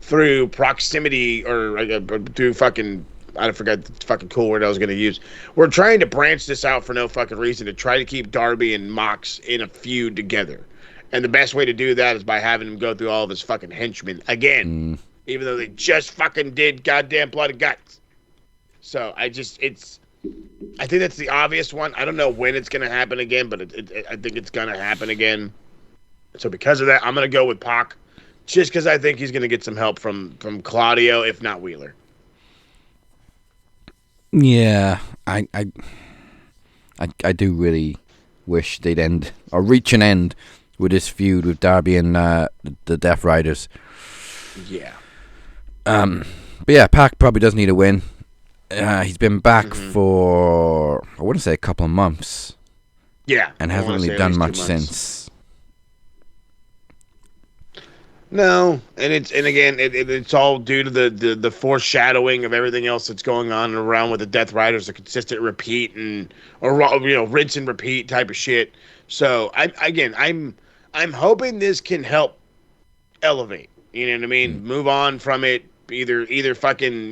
through proximity or through fucking. I forgot the fucking cool word I was going to use. We're trying to branch this out for no fucking reason to try to keep Darby and Mox in a feud together. And the best way to do that is by having him go through all of his fucking henchmen again. Even though they just fucking did goddamn blood and guts. So I think that's the obvious one. I don't know when it's going to happen again, but I think it's going to happen again. So because of that, I'm going to go with Pac. Just because I think he's going to get some help from Claudio, if not Wheeler. Yeah, I do really wish they'd end or reach an end with this feud with Darby and the Death Riders. Yeah. But yeah, Pac probably does need a win. He's been back for, I wouldn't say a couple of months. Yeah. And hasn't really done much since. No, and it's all due to the foreshadowing of everything else that's going on around with the Death Riders, a consistent repeat or rinse and repeat type of shit. So I'm hoping this can help elevate. You know what I mean? Move on from it. Either fucking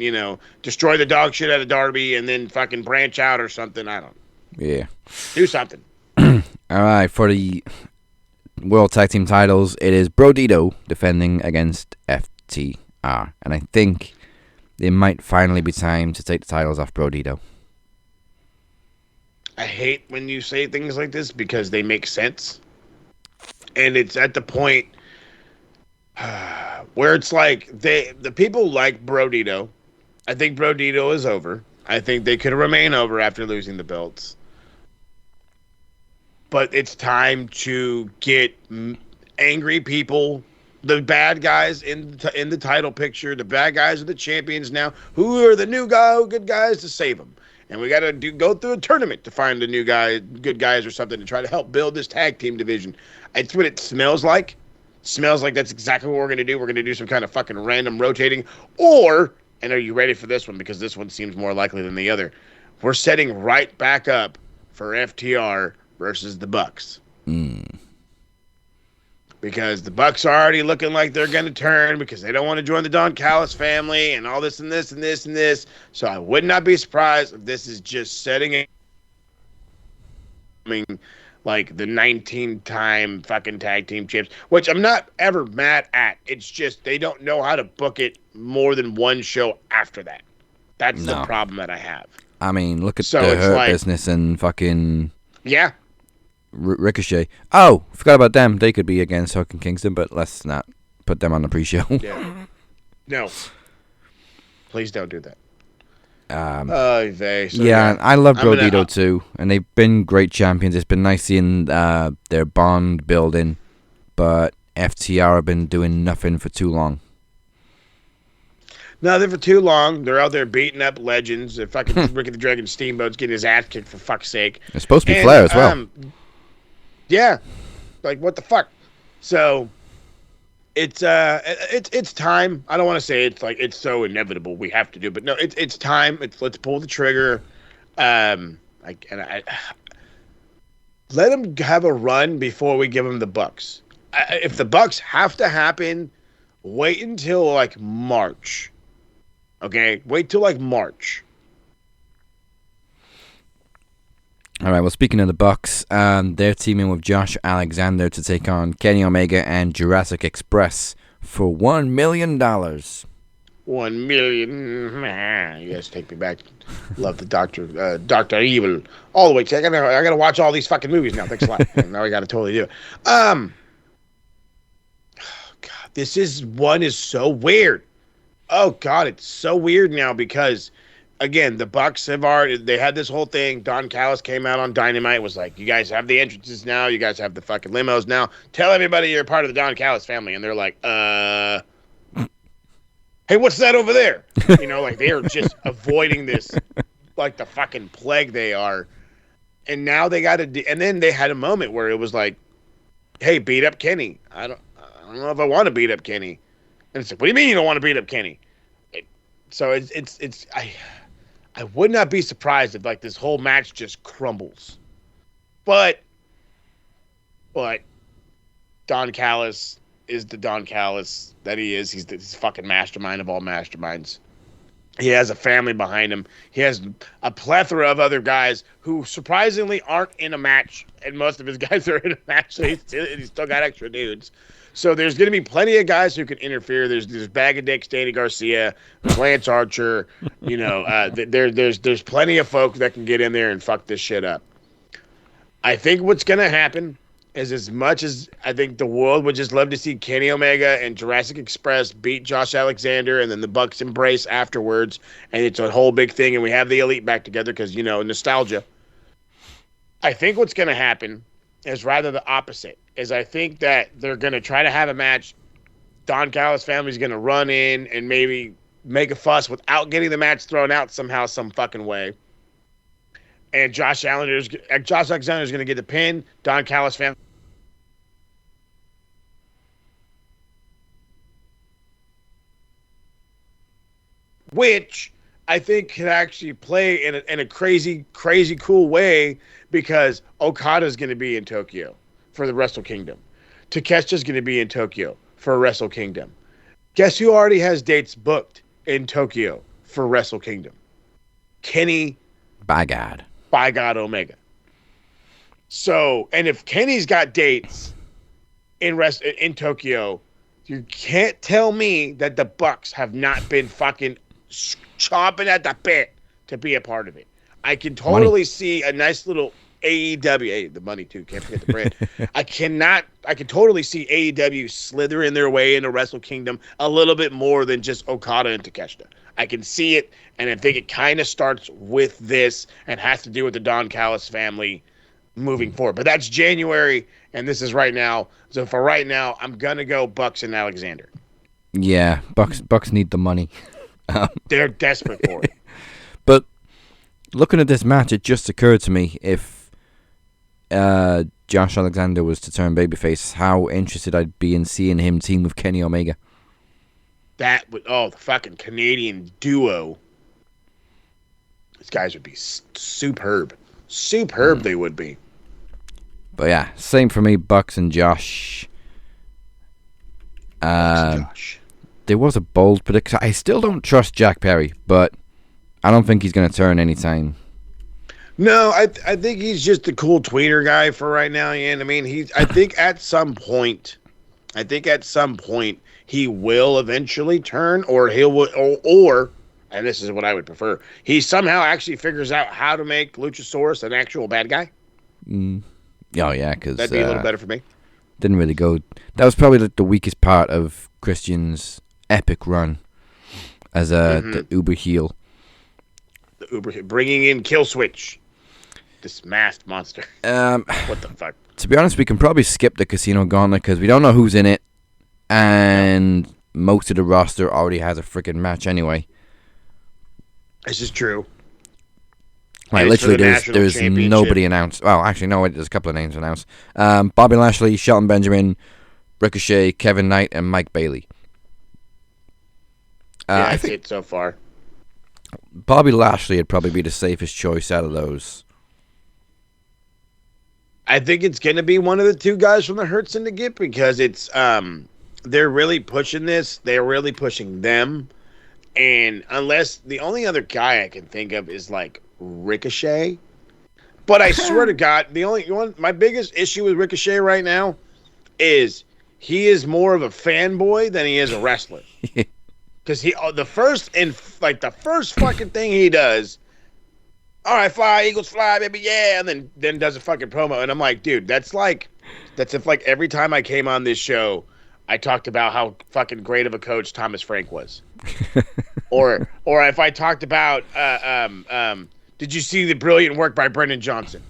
destroy the dog shit out of Darby and then fucking branch out or something. I don't. Yeah. Do something. All right, for the World Tag Team titles, it is Brodito defending against FTR. And I think it might finally be time to take the titles off Brodito. I hate when you say things like this because they make sense. And it's at the point where it's like the people like Brodito. I think Brodito is over. I think they could remain over after losing the belts. But it's time to get angry people, the bad guys in the title picture. The bad guys are the champions now. Who are the new good guys to save them? And we got to go through a tournament to find the new good guys or something to try to help build this tag team division. It's what it smells like. Smells like that's exactly what we're going to do. We're going to do some kind of fucking random rotating. Or, and are you ready for this one? Because this one seems more likely than the other. We're setting right back up for FTR versus the Bucks. Because the Bucks are already looking like they're going to turn because they don't want to join the Don Callis family and all this and this and this and this. So I would not be surprised if this is just setting like the 19-time fucking tag team champs, which I'm not ever mad at. It's just they don't know how to book it more than one show after that. That's the problem that I have. I mean, look at the Hurt Business and fucking... Yeah. Ricochet. Oh, forgot about them. They could be against Hook and Kingston, but let's not put them on the pre-show. Yeah. No. Please don't do that. I love Brodito too, and they've been great champions. It's been nice seeing their bond building, but FTR have been doing nothing for too long. Nothing for too long. They're out there beating up legends. If fucking Ricky the Dragon Steamboat's getting his ass kicked for fuck's sake. It's supposed to be Flair as well. Yeah, like what the fuck? So it's time. I don't want to say it's like it's so inevitable we have to do, but no, it's time. Let's pull the trigger. Let them have a run before we give them the Bucks. If the Bucks have to happen, wait until like March. Okay, wait till like March. All right, well, speaking of the Bucks, they're teaming with Josh Alexander to take on Kenny Omega and Jurassic Express for $1 million. $1 million. You guys take me back. Love the Dr. Evil. All the way. I gotta watch all these fucking movies now. Thanks a lot. Now I gotta totally do it. God, this one is so weird. Oh, God, it's so weird now because... Again, the Bucks they had this whole thing. Don Callis came out on Dynamite, was like, you guys have the entrances now. You guys have the fucking limos now. Tell everybody you're part of the Don Callis family. And they're like, hey, what's that over there? Like they are just avoiding this like the fucking plague they are. And now they got to, and then they had a moment where it was like, hey, beat up Kenny. I don't know if I want to beat up Kenny. And it's like, what do you mean you don't want to beat up Kenny? So I would not be surprised if like this whole match just crumbles. But Don Callis is the Don Callis that he is. He's the fucking mastermind of all masterminds. He has a family behind him. He has a plethora of other guys who surprisingly aren't in a match, and most of his guys are in a match, so he's still got extra dudes. So there's going to be plenty of guys who can interfere. There's Bag of Dicks, Danny Garcia, there's Lance Archer. You know, there's plenty of folk that can get in there and fuck this shit up. I think what's going to happen is, as much as I think the world would just love to see Kenny Omega and Jurassic Express beat Josh Alexander and then the Bucks embrace afterwards, and it's a whole big thing, and we have the Elite back together because, you know, nostalgia. I think what's going to happen is rather the opposite. Is I think that they're going to try to have a match. Don Callis' family is going to run in and maybe make a fuss without getting the match thrown out somehow, some fucking way. And Josh Alexander is going to get the pin. Don Callis' family. Which I think could actually play in a crazy, crazy cool way, because Okada's going to be in Tokyo for the Wrestle Kingdom. Takeshita's going to be in Tokyo for Wrestle Kingdom. Guess who already has dates booked in Tokyo for Wrestle Kingdom? Kenny By God Omega. So, and if Kenny's got dates in Tokyo, you can't tell me that the Bucks have not been fucking chomping at the bit to be a part of it. I can totally see a nice little AEW, hey, the money too, can't forget the brand. I can totally see AEW slithering their way into Wrestle Kingdom a little bit more than just Okada and Takeshita. I can see it, and I think it kind of starts with this and has to do with the Don Callis family moving forward. But that's January, and this is right now. So for right now, I'm gonna go Bucks and Alexander. Yeah, Bucks need the money. They're desperate for it. But looking at this match, it just occurred to me, if Josh Alexander was to turn babyface, how interested I'd be in seeing him team with Kenny Omega. That would, the fucking Canadian duo. These guys would be superb. Superb they would be. But yeah, same for me, Bucks and Josh. Josh. There was a bold prediction. I still don't trust Jack Perry, but I don't think he's going to turn anytime. No, I think he's just a cool tweener guy for right now, Ian. I mean, I think at some point he will eventually turn, or and this is what I would prefer, he somehow actually figures out how to make Luchasaurus an actual bad guy. Oh yeah, because that'd be a little better for me. Didn't really go. That was probably the weakest part of Christian's epic run as the Uber heel. The Uber bringing in Kill Switch, this masked monster. What the fuck? To be honest, we can probably skip the Casino Gauntlet because we don't know who's in it, and most of the roster already has a freaking match anyway. This is true. Like, literally, there's nobody announced. Well, actually, no, there's a couple of names announced. Bobby Lashley, Shelton Benjamin, Ricochet, Kevin Knight, and Mike Bailey. I think it so far. Bobby Lashley would probably be the safest choice out of those. I think it's going to be one of the two guys from the Hurt Syndicate, because it's they're really pushing this. They're really pushing them. And unless the only other guy I can think of is like Ricochet. But I swear to God, my biggest issue with Ricochet right now is he is more of a fanboy than he is a wrestler. Because the first fucking thing he does, all right, fly, Eagles fly, baby, yeah, and then does a fucking promo. And I'm like, dude, that's if like every time I came on this show, I talked about how fucking great of a coach Thomas Frank was. or if I talked about, did you see the brilliant work by Brendan Johnson,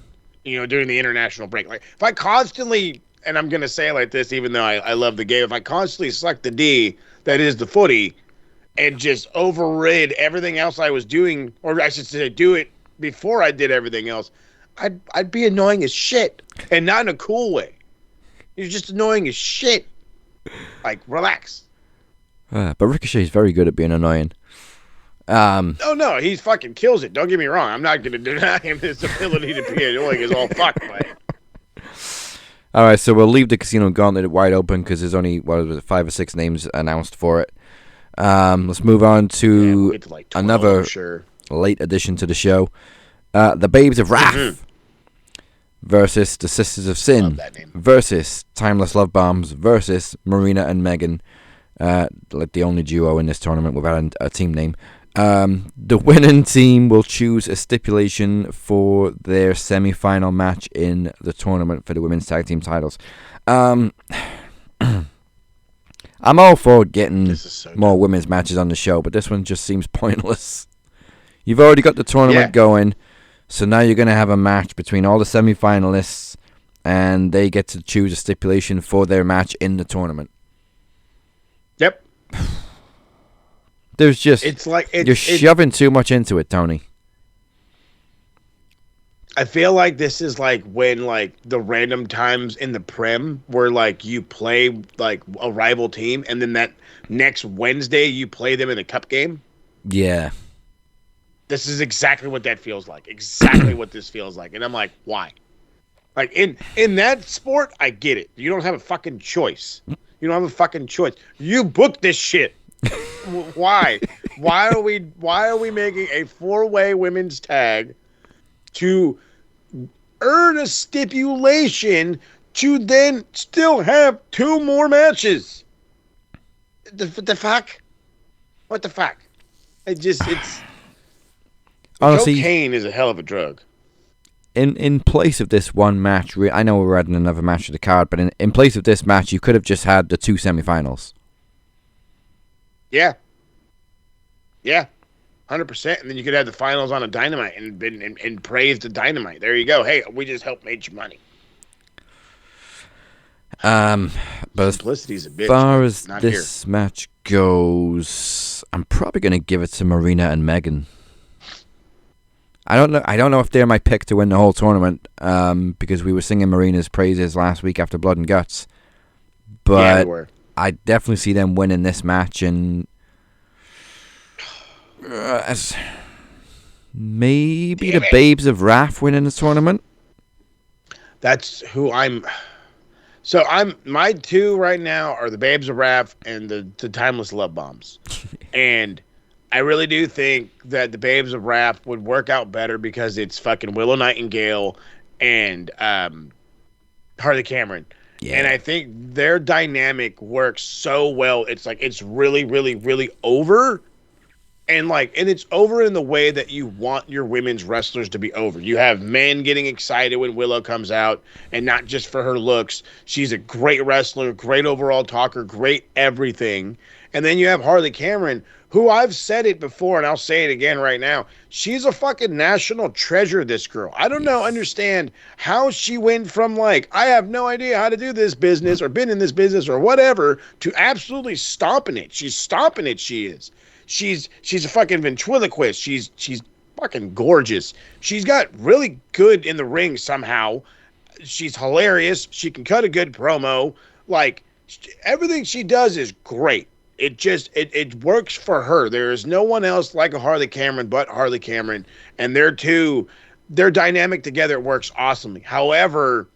during the international break? Like, if I constantly, and I'm going to say it like this, even though I love the game, if I constantly suck the D that is the footy and just overrid everything else I was doing, or I should say do it before I did everything else, I'd be annoying as shit, and not in a cool way. You're just annoying as shit. Like, relax. But Ricochet's very good at being annoying. Oh, no, he fucking kills it. Don't get me wrong. I'm not going to deny him his ability to be annoying as all fuck, but... All right, so we'll leave the Casino Gauntlet wide open because there's only, 5 or 6 names announced for it. Let's move on to, we'll get to like 12, another sure. late addition to the show. The Babes of Wrath versus the Sisters of Sin Love that name. versus Timeless Love Bombs versus Marina and Megan. Like the only duo in this tournament without a team name. The winning team will choose a stipulation for their semi-final match in the tournament for the women's tag team titles. I'm all for getting more women's matches on the show, but this one just seems pointless. You've already got the tournament going, so now you're going to have a match between all the semi-finalists, and they get to choose a stipulation for their match in the tournament. Yep. There's just... you're shoving too much into it, Tony. I feel like this is like when like the random times in the Prem where like you play like a rival team and then that next Wednesday you play them in a cup game. Yeah. This is exactly what that feels like. Exactly what this feels like. And I'm like, why? Like in that sport, I get it. You don't have a fucking choice. You don't have a fucking choice. You booked this shit. Why? Why are we making a 4-way women's tag to earn a stipulation to then still have 2 more matches? The fuck? What the fuck? It's honestly, cocaine is a hell of a drug. In place of this one match, I know we're adding another match to the card, but in place of this match, you could have just had the 2 semifinals. Yeah. Yeah. 100%. And then you could have the finals on a Dynamite and praise the Dynamite. There you go. Hey, we just helped make you money. But Simplicity's a bitch. as far as Not this match goes, I'm probably going to give it to Marina and Megan. I don't know if they're my pick to win the whole tournament, because we were singing Marina's praises last week after Blood and Guts. But yeah, we were. I definitely see them winning this match, and as maybe the Babes of Wrath winning this tournament. That's who I'm. So my 2 right now are the Babes of Wrath and the Timeless Love Bombs, and I really do think that the Babes of Wrath would work out better because it's fucking Willow Nightingale and Harley Cameron. Yeah. And I think their dynamic works so well. It's like it's really, really, really over. And it's over in the way that you want your women's wrestlers to be over. You have men getting excited when Willow comes out, and not just for her looks. She's a great wrestler, great overall talker, great everything. And then you have Harley Cameron, who I've said it before, and I'll say it again right now. She's a fucking national treasure, this girl. I don't understand how she went from I have no idea how to do this business or been in this business or whatever to absolutely stomping it. She's stomping it, she is. She's a fucking ventriloquist. She's fucking gorgeous. She's got really good in the ring somehow. She's hilarious. She can cut a good promo. Everything she does is great. It works for her. There is no one else like a Harley Cameron but Harley Cameron, and their dynamic together. It works awesomely. However,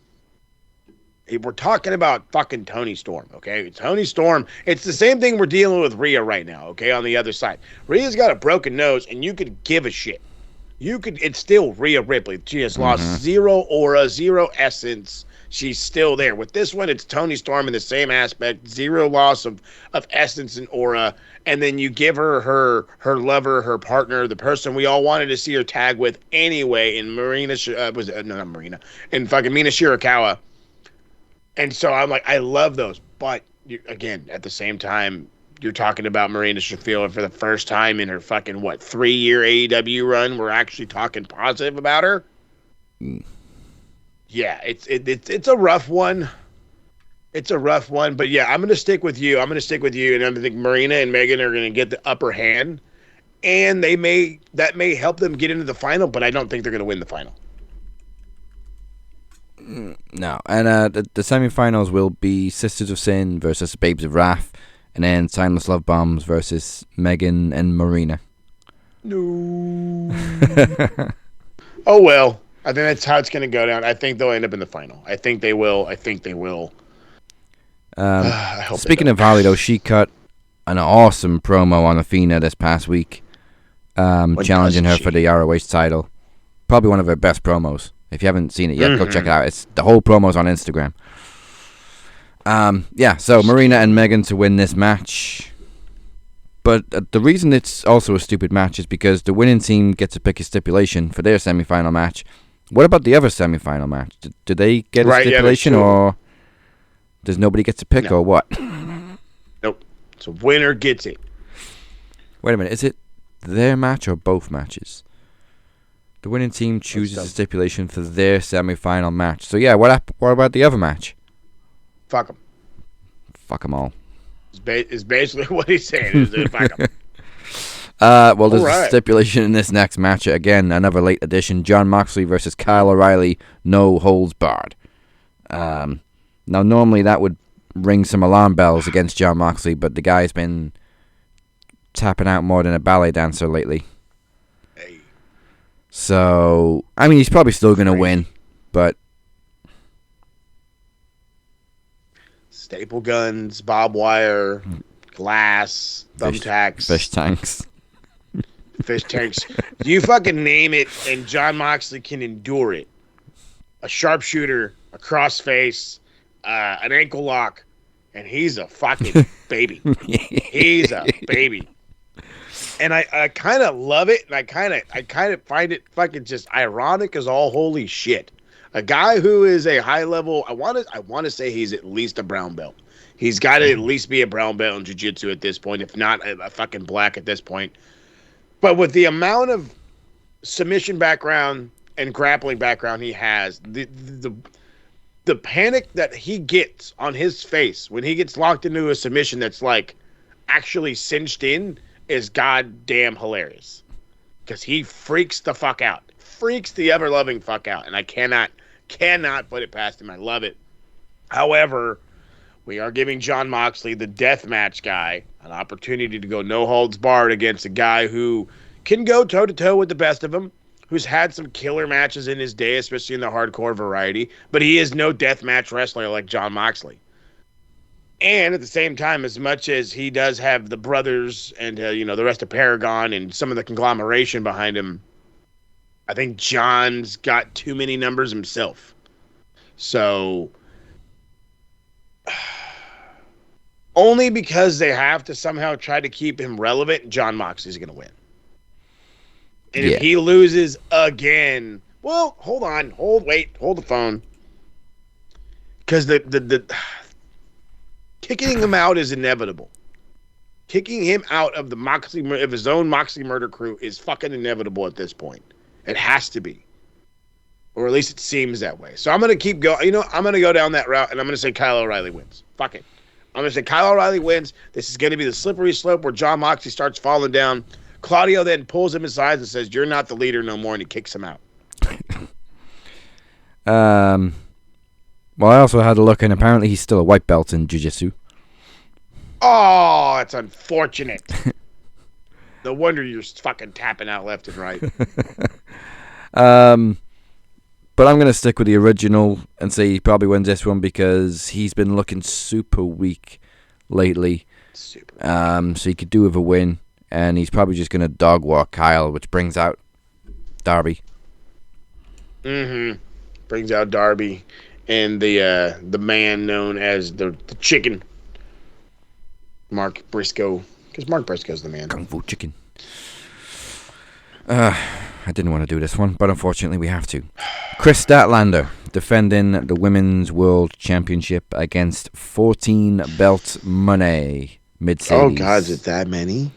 if we're talking about fucking Toni Storm, okay? Toni Storm, it's the same thing we're dealing with Rhea right now, okay, on the other side. Rhea's got a broken nose, and you could give a shit. It's still Rhea Ripley. She has lost 0 aura, 0 essence. She's still there. With this one, it's Toni Storm in the same aspect, 0 loss of essence and aura, and then you give her lover, her partner, the person we all wanted to see her tag with anyway, in Mina Shirakawa. And so I'm like, I love those. But, again, at the same time, you're talking about Marina Shafir for the first time in her fucking, 3-year AEW run. We're actually talking positive about her. Yeah, it's a rough one. It's a rough one. But, yeah, I'm going to stick with you. And I think Marina and Megan are going to get the upper hand. And that may help them get into the final, but I don't think they're going to win the final. No. And the semi-finals will be Sisters of Sin versus Babes of Wrath, and then Timeless Love Bombs versus Megan and Marina. No. Oh, well. I think that's how it's going to go down. I think they'll end up in the final. I think they will. I hope Speaking of Holly, though, she cut an awesome promo on Athena this past week, challenging her for the ROH title. Probably one of her best promos. If you haven't seen it yet, go check it out. It's the whole promo's on Instagram. So Marina and Megan to win this match. But the reason it's also a stupid match is because the winning team gets to pick a stipulation for their semi-final match. What about the other semi-final match? Do they get a stipulation, or does nobody get to pick, or what? Nope. So winner gets it. Wait a minute. Is it their match or both matches? The winning team chooses a stipulation for their semi-final match. So, yeah, what about the other match? Fuck them. Fuck them all. It's basically what he's saying. Is fuck them. Well, there's a stipulation in this next match. Again, another late addition. Jon Moxley versus Kyle O'Reilly. No holds barred. Now, normally that would ring some alarm bells against Jon Moxley, but the guy's been tapping out more than a ballet dancer lately. Hey. So, I mean, he's probably still going to win, but... Staple guns, barbed wire, glass, thumbtacks. Fish tanks. Fish tanks. You fucking name it, and Jon Moxley can endure it. A sharpshooter, a crossface, an ankle lock, and he's a fucking baby. He's a baby. And I kind of love it, and I kind of find it fucking just ironic as all holy shit. A guy who is a high level, I want to say he's at least a brown belt. He's got to at least be a brown belt in jiu-jitsu at this point, if not a fucking black at this point. But with the amount of submission background and grappling background he has, the panic that he gets on his face when he gets locked into a submission that's like actually cinched in is goddamn hilarious. Because he freaks the fuck out. Freaks the ever-loving fuck out. And I cannot put it past him. I love it. However, we are giving Jon Moxley, the deathmatch guy, an opportunity to go no holds barred against a guy who can go toe-to-toe with the best of them, who's had some killer matches in his day, especially in the hardcore variety, but he is no deathmatch wrestler like Jon Moxley. And at the same time, as much as he does have the brothers and the rest of Paragon and some of the conglomeration behind him, I think John's got too many numbers himself. So, only because they have to somehow try to keep him relevant, Jon Moxley's going to win. And if he loses again, well, hold the phone. Because the kicking him out is inevitable. Kicking him out of his own Moxley murder crew is fucking inevitable at this point. It has to be. Or at least it seems that way. So I'm going to keep going. I'm going to go down that route, and I'm going to say Kyle O'Reilly wins. Fuck it. I'm going to say Kyle O'Reilly wins. This is going to be the slippery slope where Jon Moxley starts falling down. Claudio then pulls him aside and says, "You're not the leader no more," and he kicks him out. Well, I also had a look, and apparently he's still a white belt in jiu-jitsu. Oh, that's unfortunate. No wonder you're fucking tapping out left and right. But I'm going to stick with the original and say he probably wins this one because he's been looking super weak lately. So he could do with a win, and he's probably just going to dog walk Kyle, which brings out Darby. Brings out Darby and the man known as the Chicken, Mark Briscoe, because Mark Briscoe's the man. Kung Fu Chicken. I didn't want to do this one, but unfortunately we have to. Chris Statlander defending the Women's World Championship against 14 belt Monet Mid-Series. Oh, God, is it that many?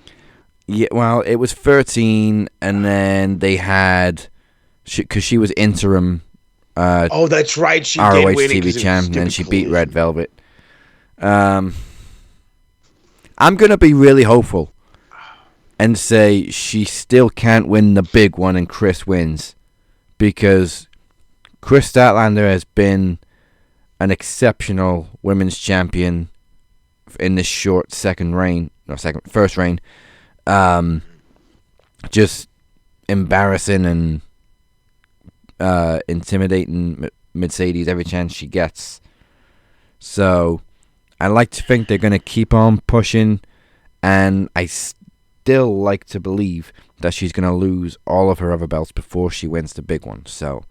Yeah, well, it was 13, and then they had, because she was interim oh, that's right, she ROH did win TV champ, and then she beat collision. Red Velvet. I'm going to be really hopeful and say she still can't win the big one and Chris wins, because Chris Statlander has been an exceptional women's champion in this short first reign. Just embarrassing and intimidating Mercedes every chance she gets. So I like to think they're going to keep on pushing, and I still like to believe that she's going to lose all of her other belts before she wins the big one. So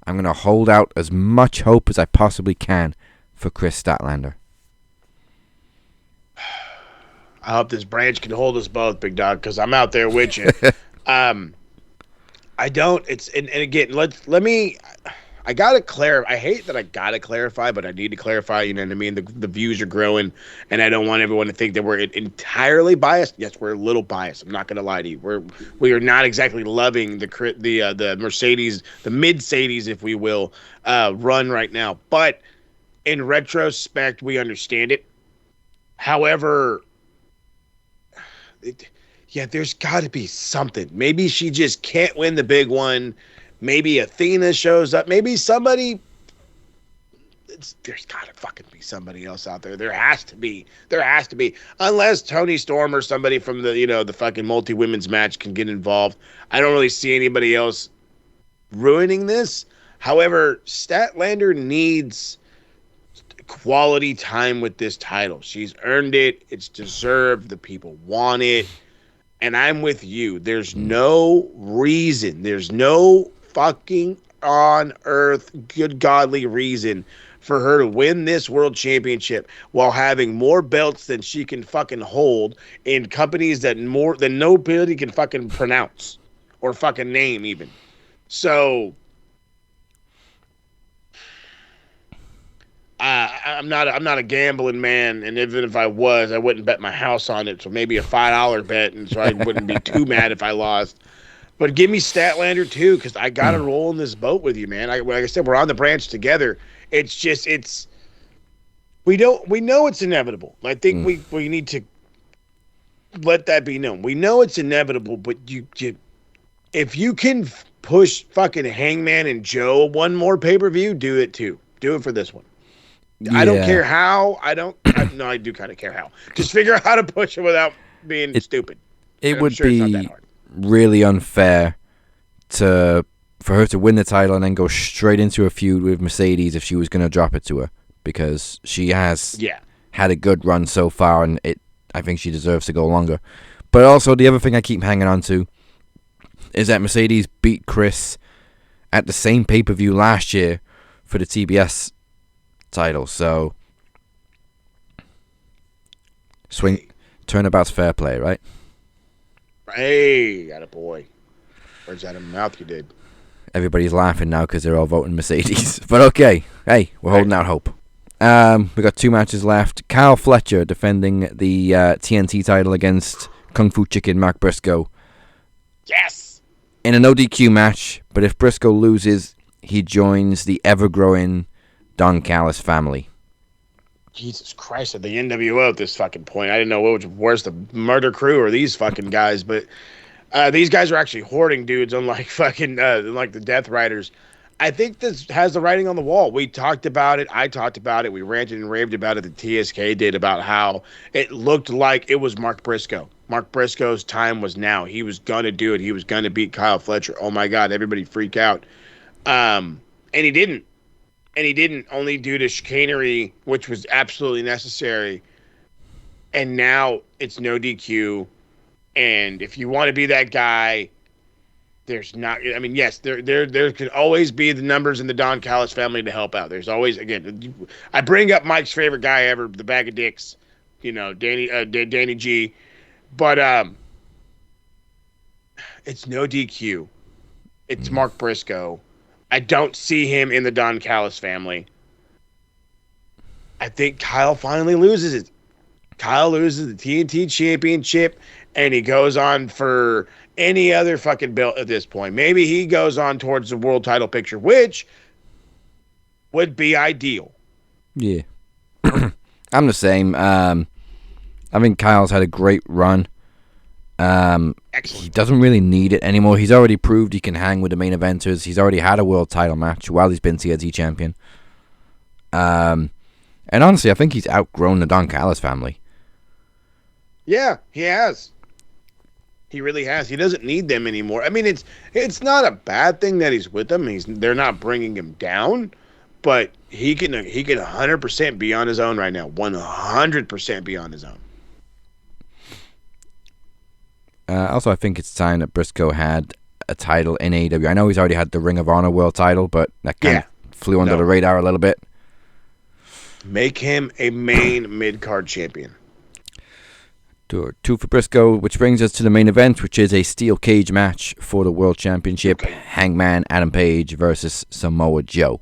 I'm going to hold out as much hope as I possibly can for Chris Statlander. I hope this branch can hold us both, big dog, because I'm out there with you. I don't. And again, let me. I gotta clarify. I hate that I gotta clarify, but I need to clarify. You know what I mean? The views are growing, and I don't want everyone to think that we're entirely biased. Yes, we're a little biased. I'm not gonna lie to you. We are not exactly loving the Mercedes, the mid-Sadies, if we will, run right now. But in retrospect, we understand it. However, there's got to be something. Maybe she just can't win the big one. Maybe Athena shows up. Maybe somebody. There's got to fucking be somebody else out there. There has to be. Unless Toni Storm or somebody from the fucking multi-women's match can get involved. I don't really see anybody else ruining this. However, Statlander needs quality time with this title. She's earned it. It's deserved. The people want it. And I'm with you. There's no reason. There's no fucking on earth good godly reason for her to win this world championship while having more belts than she can fucking hold in companies that more than nobody can fucking pronounce or fucking name even. So I'm not a gambling man, and even if I was, I wouldn't bet my house on it. So maybe a $5 bet, and so I wouldn't be too mad if I lost. But give me Statlander too, because I got to roll in this boat with you, man. Like I said, we're on the branch together. It's just we know it's inevitable. I think we need to let that be known. We know it's inevitable, but you if you can push fucking Hangman and Joe one more pay-per-view, do it too. Do it for this one. I don't care how. I do kind of care how. Just figure out how to push it without being stupid. It would be really unfair for her to win the title and then go straight into a feud with Mercedes if she was going to drop it to her, because she has had a good run so far, and I think she deserves to go longer. But also, the other thing I keep hanging on to is that Mercedes beat Chris at the same pay-per-view last year for the TBS title, so turnabout's fair play, right? Hey, attaboy. Words out of my mouth, you did. Everybody's laughing now because they're all voting Mercedes. But okay, hey, we're holding out hope. We got 2 matches left. Kyle Fletcher defending the TNT title against Kung Fu Chicken Mark Briscoe. Yes! In a no DQ match, but if Briscoe loses, he joins the ever-growing Don Callis family. Jesus Christ, at the NWO at this fucking point. I didn't know where's the murder crew or these fucking guys, but these guys are actually hoarding dudes, unlike fucking like the Death Riders. I think this has the writing on the wall. We talked about it. I talked about it. We ranted and raved about it. The TSK did, about how it looked like it was Mark Briscoe. Mark Briscoe's time was now. He was going to do it. He was going to beat Kyle Fletcher. Oh, my God. Everybody freak out. And he didn't. And he didn't, only due to chicanery, which was absolutely necessary. And now it's no DQ. And if you want to be that guy, there's not. I mean, yes, there could always be the numbers in the Don Callis family to help out. There's always, again, I bring up Mike's favorite guy ever, the bag of dicks, Danny G. But it's no DQ. It's Mark Briscoe. I don't see him in the Don Callis family. I think Kyle finally loses it. Kyle loses the TNT championship, and he goes on for any other fucking belt at this point. Maybe he goes on towards the world title picture, which would be ideal. Yeah. I'm the same. I think Kyle's had a great run. Excellent. He doesn't really need it anymore. He's already proved he can hang with the main eventers. He's already had a world title match while he's been TNT champion. And honestly, I think he's outgrown the Don Callis family. Yeah, he has. He really has. He doesn't need them anymore. I mean, it's not a bad thing that he's with them. They're not bringing him down, but he can 100% be on his own right now. 100% be on his own. Also, I think it's time that Briscoe had a title in AEW. I know he's already had the Ring of Honor world title, but that kind of flew under the radar a little bit. Make him a main mid-card champion. Two for Briscoe, which brings us to the main event, which is a steel cage match for the World Championship. Okay. Hangman Adam Page versus Samoa Joe.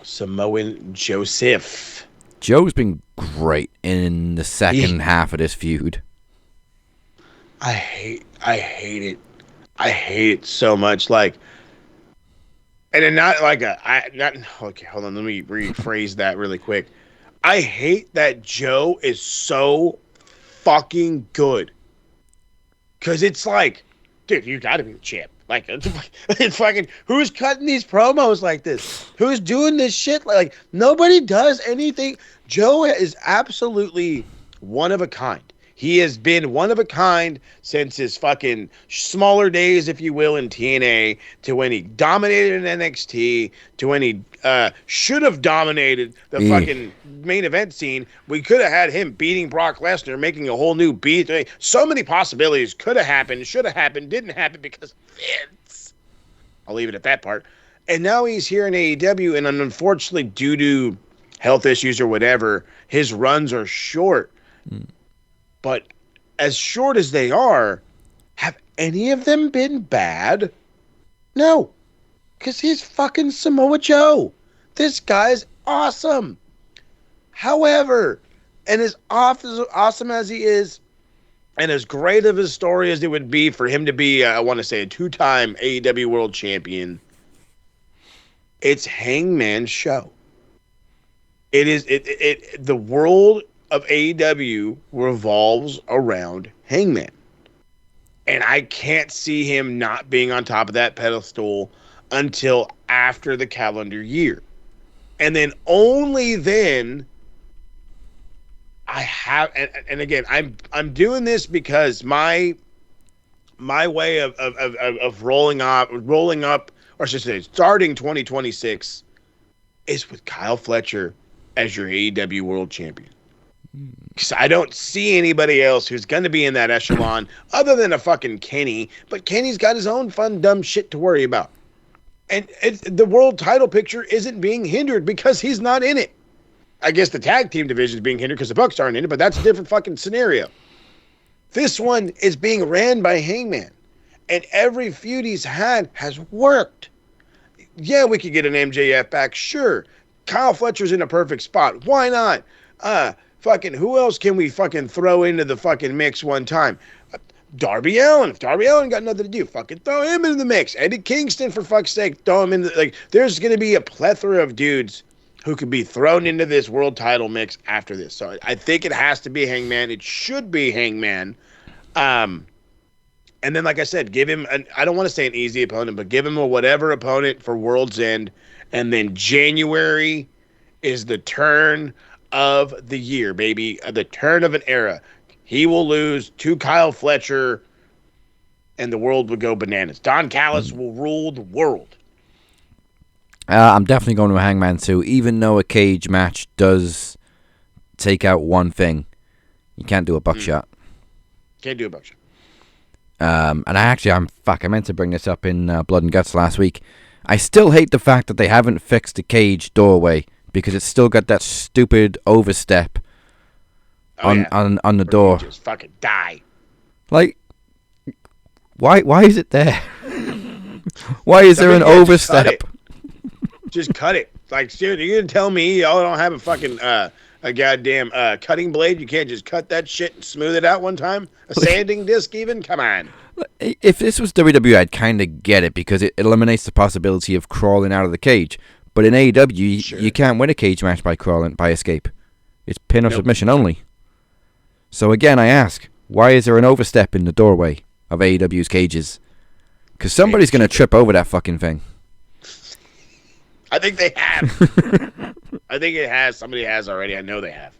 Samoan Joseph. Joe's been great in the second half of this feud. I hate it. I hate it so much. Like, and then okay, hold on. Let me rephrase that really quick. I hate that Joe is so fucking good. Cause it's like, dude, you gotta be the champ. Like, it's fucking, who's cutting these promos like this? Who's doing this shit? Like, nobody does anything. Joe is absolutely one of a kind. He has been one of a kind since his fucking smaller days, if you will, in TNA, to when he dominated in NXT, to when he should have dominated the fucking main event scene. We could have had him beating Brock Lesnar, making a whole new beat. So many possibilities could have happened, should have happened, didn't happen because Vince. I'll leave it at that part. And now he's here in AEW, and unfortunately, due to health issues or whatever, his runs are short. But as short as they are, have any of them been bad? No. Because he's fucking Samoa Joe. This guy's awesome. However, and as awesome as he is, and as great of a story as it would be for him to be, I want to say, a two-time AEW World Champion, it's Hangman's show. It is the world of AEW revolves around Hangman. And I can't see him not being on top of that pedestal until after the calendar year. And then only then I have, and again, I'm doing this because my way of rolling up, or I should say starting 2026 is with Kyle Fletcher as your AEW World Champion. Because I don't see anybody else who's going to be in that echelon other than a fucking Kenny. But Kenny's got his own fun, dumb shit to worry about. And the world title picture isn't being hindered because he's not in it. I guess the tag team division is being hindered because the Bucks aren't in it, but that's a different fucking scenario. This one is being ran by Hangman. And every feud he's had has worked. Yeah, we could get an MJF back, sure. Kyle Fletcher's in a perfect spot. Why not? Fucking, who else can we fucking throw into the fucking mix one time? Darby Allin. If Darby Allin got nothing to do, fucking throw him into the mix. Eddie Kingston, for fuck's sake, throw him in the, like, there's going to be a plethora of dudes who could be thrown into this world title mix after this. So I think it has to be Hangman. It should be Hangman. And then, like I said, give him, I don't want to say an easy opponent, but give him a whatever opponent for World's End. And then January is the turn of the year, baby. The turn of an era. He will lose to Kyle Fletcher, and the world will go bananas. Don Callis will rule the world. I'm definitely going to Hangman too, even though a cage match does take out one thing. You can't do a buckshot. Can't do a buckshot. And I meant to bring this up in Blood and Guts last week. I still hate the fact that they haven't fixed the cage doorway because it's still got that stupid overstep on the door. Just fucking die. Like, why is it there? Why is there an overstep? Just cut it. Like, dude, you're gonna tell me y'all don't have a fucking a goddamn cutting blade? You can't just cut that shit and smooth it out one time? A sanding disc even? Come on. If this was WWE, I'd kind of get it because it eliminates the possibility of crawling out of the cage. But in AEW, you can't win a cage match by escape. It's pin or submission only. So again, I ask, Why is there an overstep in the doorway of AEW's cages? Because somebody's going to trip over that fucking thing. I think they have. I think it has. Somebody has already. I know they have.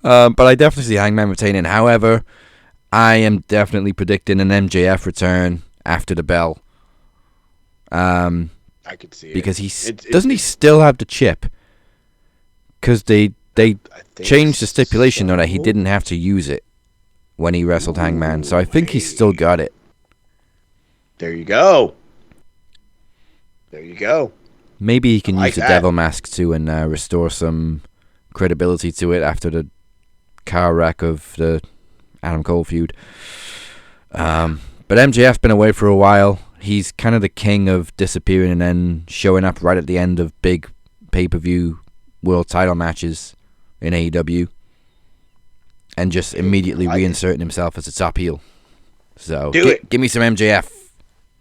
But I definitely see Hangman retaining. However, I am definitely predicting an MJF return after the bell. I could see it. Because doesn't he still have the chip? Because they changed the stipulation though that he didn't have to use it when he wrestled Hangman. So I think he's still got it. There you go. There you go. Maybe he can I like use the that. devil mask too and restore some credibility to it after the car wreck of the Adam Cole feud. But MJF's been away for a while. He's kind of the king of disappearing and then showing up right at the end of big pay-per-view world title matches in AEW and just immediately reinserting himself as a top heel. So give me some MJF,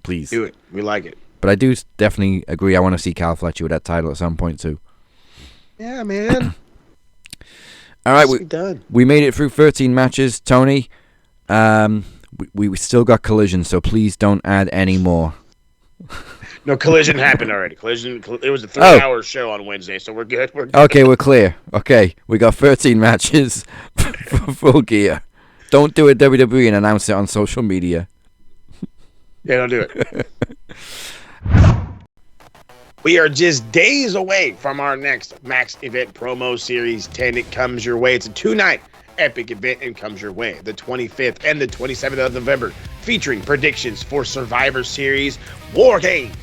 please. Do it. We like it. But I do definitely agree. I want to see Cal Fletcher with that title at some point too. Yeah, man. All right, done. we made it through 13 matches, Tony. We still got Collision, so please don't add any more. No, Collision happened already. It was a 3-hour show on Wednesday, so we're good. Okay, we're clear. Okay, we got 13 matches for Full Gear. Don't do it WWE and announce it on social media. Yeah, don't do it. We are just days away from our next Max event promo series 10. It comes your way. It's a 2-night epic event and comes your way. The 25th and the 27th of November, featuring predictions for Survivor Series War Games.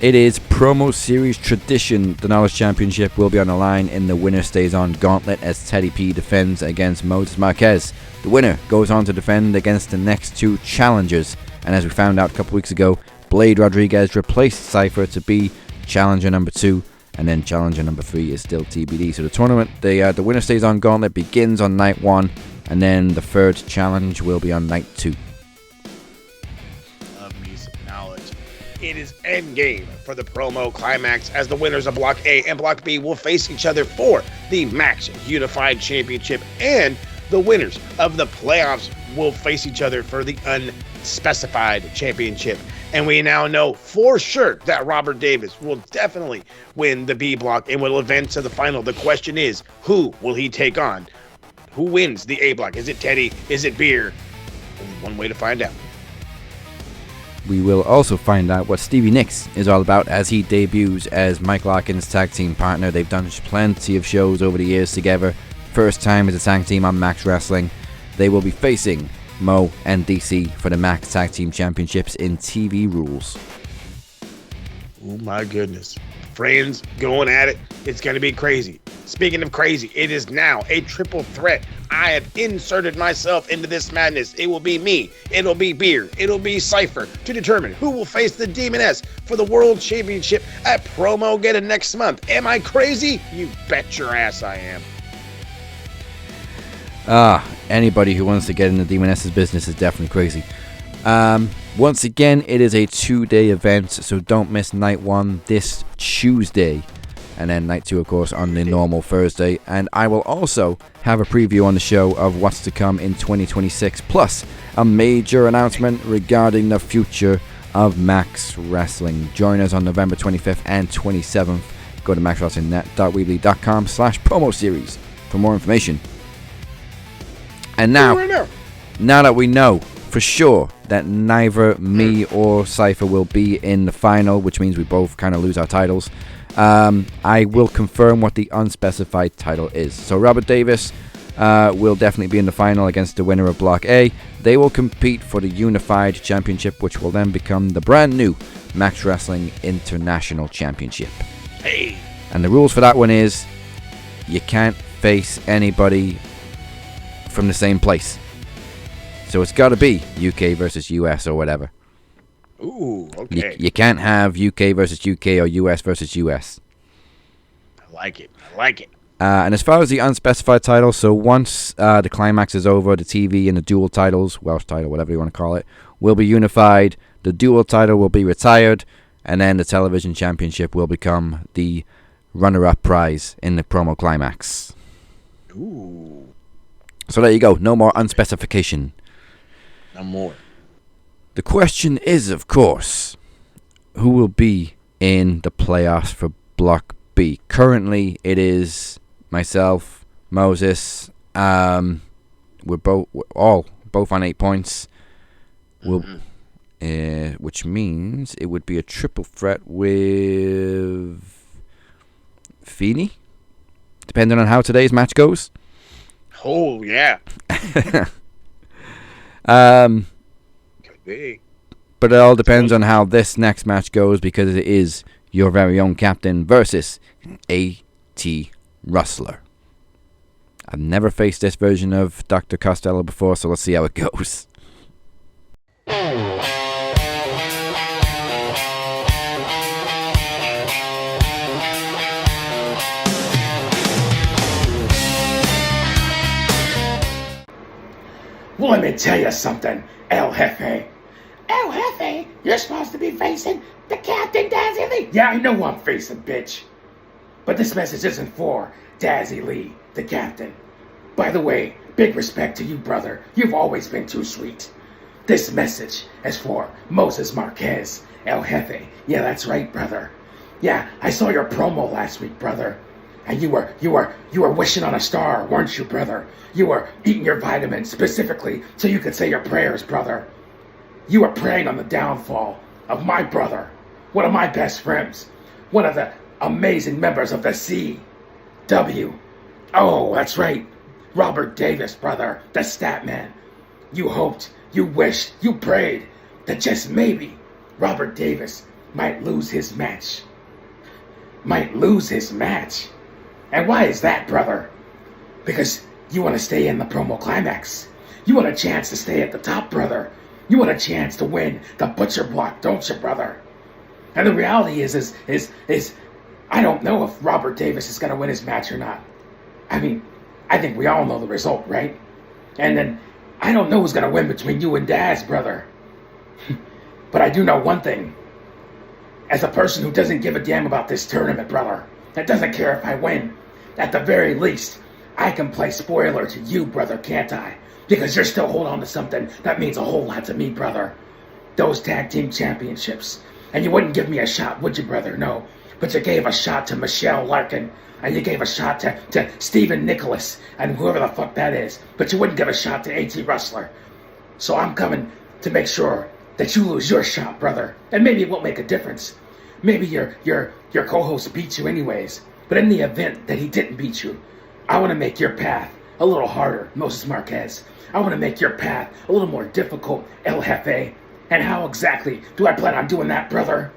It is promo series tradition. The Knowledge Championship will be on the line in the winner stays on gauntlet as Teddy P defends against Moses Marquez. The winner goes on to defend against the next two challengers. And as we found out a couple weeks ago, Blade Rodriguez replaced Cypher to be challenger number 2, and then challenger number 3 is still TBD. So the tournament, the winner stays on gauntlet begins on night 1, and then the third challenge will be on night 2. Love me some knowledge. It is endgame for the promo climax as the winners of Block A and Block B will face each other for the Max Unified Championship, and the winners of the playoffs will face each other for the unspecified championship. And we now know for sure that Robert Davis will definitely win the B block and will advance to the final. The question is, who will he take on? Who wins the A block? Is it Teddy? Is it Beer? Only one way to find out. We will also find out what Stevie Nicks is all about as he debuts as Mike Larkin's tag team partner. They've done plenty of shows over the years together. First time as a tag team on Max Wrestling. They will be facing Mo and DC for the Max Tag Team Championships in TV Rules. Oh my goodness. Friends going at it. It's going to be crazy. Speaking of crazy, it is now a triple threat. I have inserted myself into this madness. It will be me. It'll be Beer. It'll be Cypher to determine who will face the Demoness for the World Championship at Promo Get It next month. Am I crazy? You bet your ass I am. Anybody who wants to get into Demoness's business is definitely crazy. Once again, it is a 2-day event, so don't miss night 1 this Tuesday. And then night 2, of course, on the normal Thursday. And I will also have a preview on the show of what's to come in 2026, plus a major announcement regarding the future of Max Wrestling. Join us on November 25th and 27th. Go to maxwrestlingnet.weebly.com/promo series for more information. And now that we know for sure that neither me or Cypher will be in the final, which means we both kind of lose our titles, I will confirm what the unspecified title is. So Robert Davis will definitely be in the final against the winner of Block A. They will compete for the Unified Championship, which will then become the brand new Max Wrestling International Championship. Hey. And the rules for that one is you can't face anybody from the same place. So it's got to be UK versus US or whatever. Ooh, okay. You can't have UK versus UK or US versus US. I like it. I like it. And as far as the unspecified title, so once the climax is over, the TV and the dual titles, Welsh title, whatever you want to call it, will be unified. The dual title will be retired, and then the television championship will become the runner-up prize in the promo climax. Ooh. So there you go. No more unspecification. No more. The question is, of course, who will be in the playoffs for Block B? Currently, it is myself, Moses. We're both on 8 points. Which means it would be a triple threat with Feeney, depending on how today's match goes. Oh yeah. Could be. But it all depends on how this next match goes, because it is your very own captain versus A.T. Rustler. I've never faced this version of Dr. Costello before, so let's see how it goes. Well, let me tell you something, El Jefe. El Jefe? You're supposed to be facing the Captain Dazzy Lee. Yeah, I know who I'm facing, bitch. But this message isn't for Dazzy Lee, the Captain. By the way, big respect to you, brother. You've always been too sweet. This message is for Moses Marquez, El Jefe. Yeah, that's right, brother. Yeah, I saw your promo last week, brother. And you were wishing on a star, weren't you, brother? You were eating your vitamins specifically so you could say your prayers, brother. You were praying on the downfall of my brother, one of my best friends, one of the amazing members of the CW. Oh, that's right, Robert Davis, brother, the stat man. You hoped, you wished, you prayed that just maybe Robert Davis might lose his match. Might lose his match. And why is that, brother? Because you want to stay in the promo climax. You want a chance to stay at the top, brother. You want a chance to win the butcher block, don't you, brother? And the reality is I don't know if Robert Davis is going to win his match or not. I mean, I think we all know the result, right? And then I don't know who's going to win between you and Daz, brother. But I do know one thing. As a person who doesn't give a damn about this tournament, brother, that doesn't care if I win, at the very least, I can play spoiler to you, brother, can't I? Because you're still holding on to something that means a whole lot to me, brother. Those tag team championships. And you wouldn't give me a shot, would you, brother? No. But you gave a shot to Michelle Larkin. And you gave a shot to Stephen Nicholas. And whoever the fuck that is. But you wouldn't give a shot to A.T. Rustler. So I'm coming to make sure that you lose your shot, brother. And maybe it won't make a difference. Maybe your co-host beat you anyways. But in the event that he didn't beat you, I want to make your path a little harder, Moses Marquez. I want to make your path a little more difficult, El Jefe. And how exactly do I plan on doing that, brother?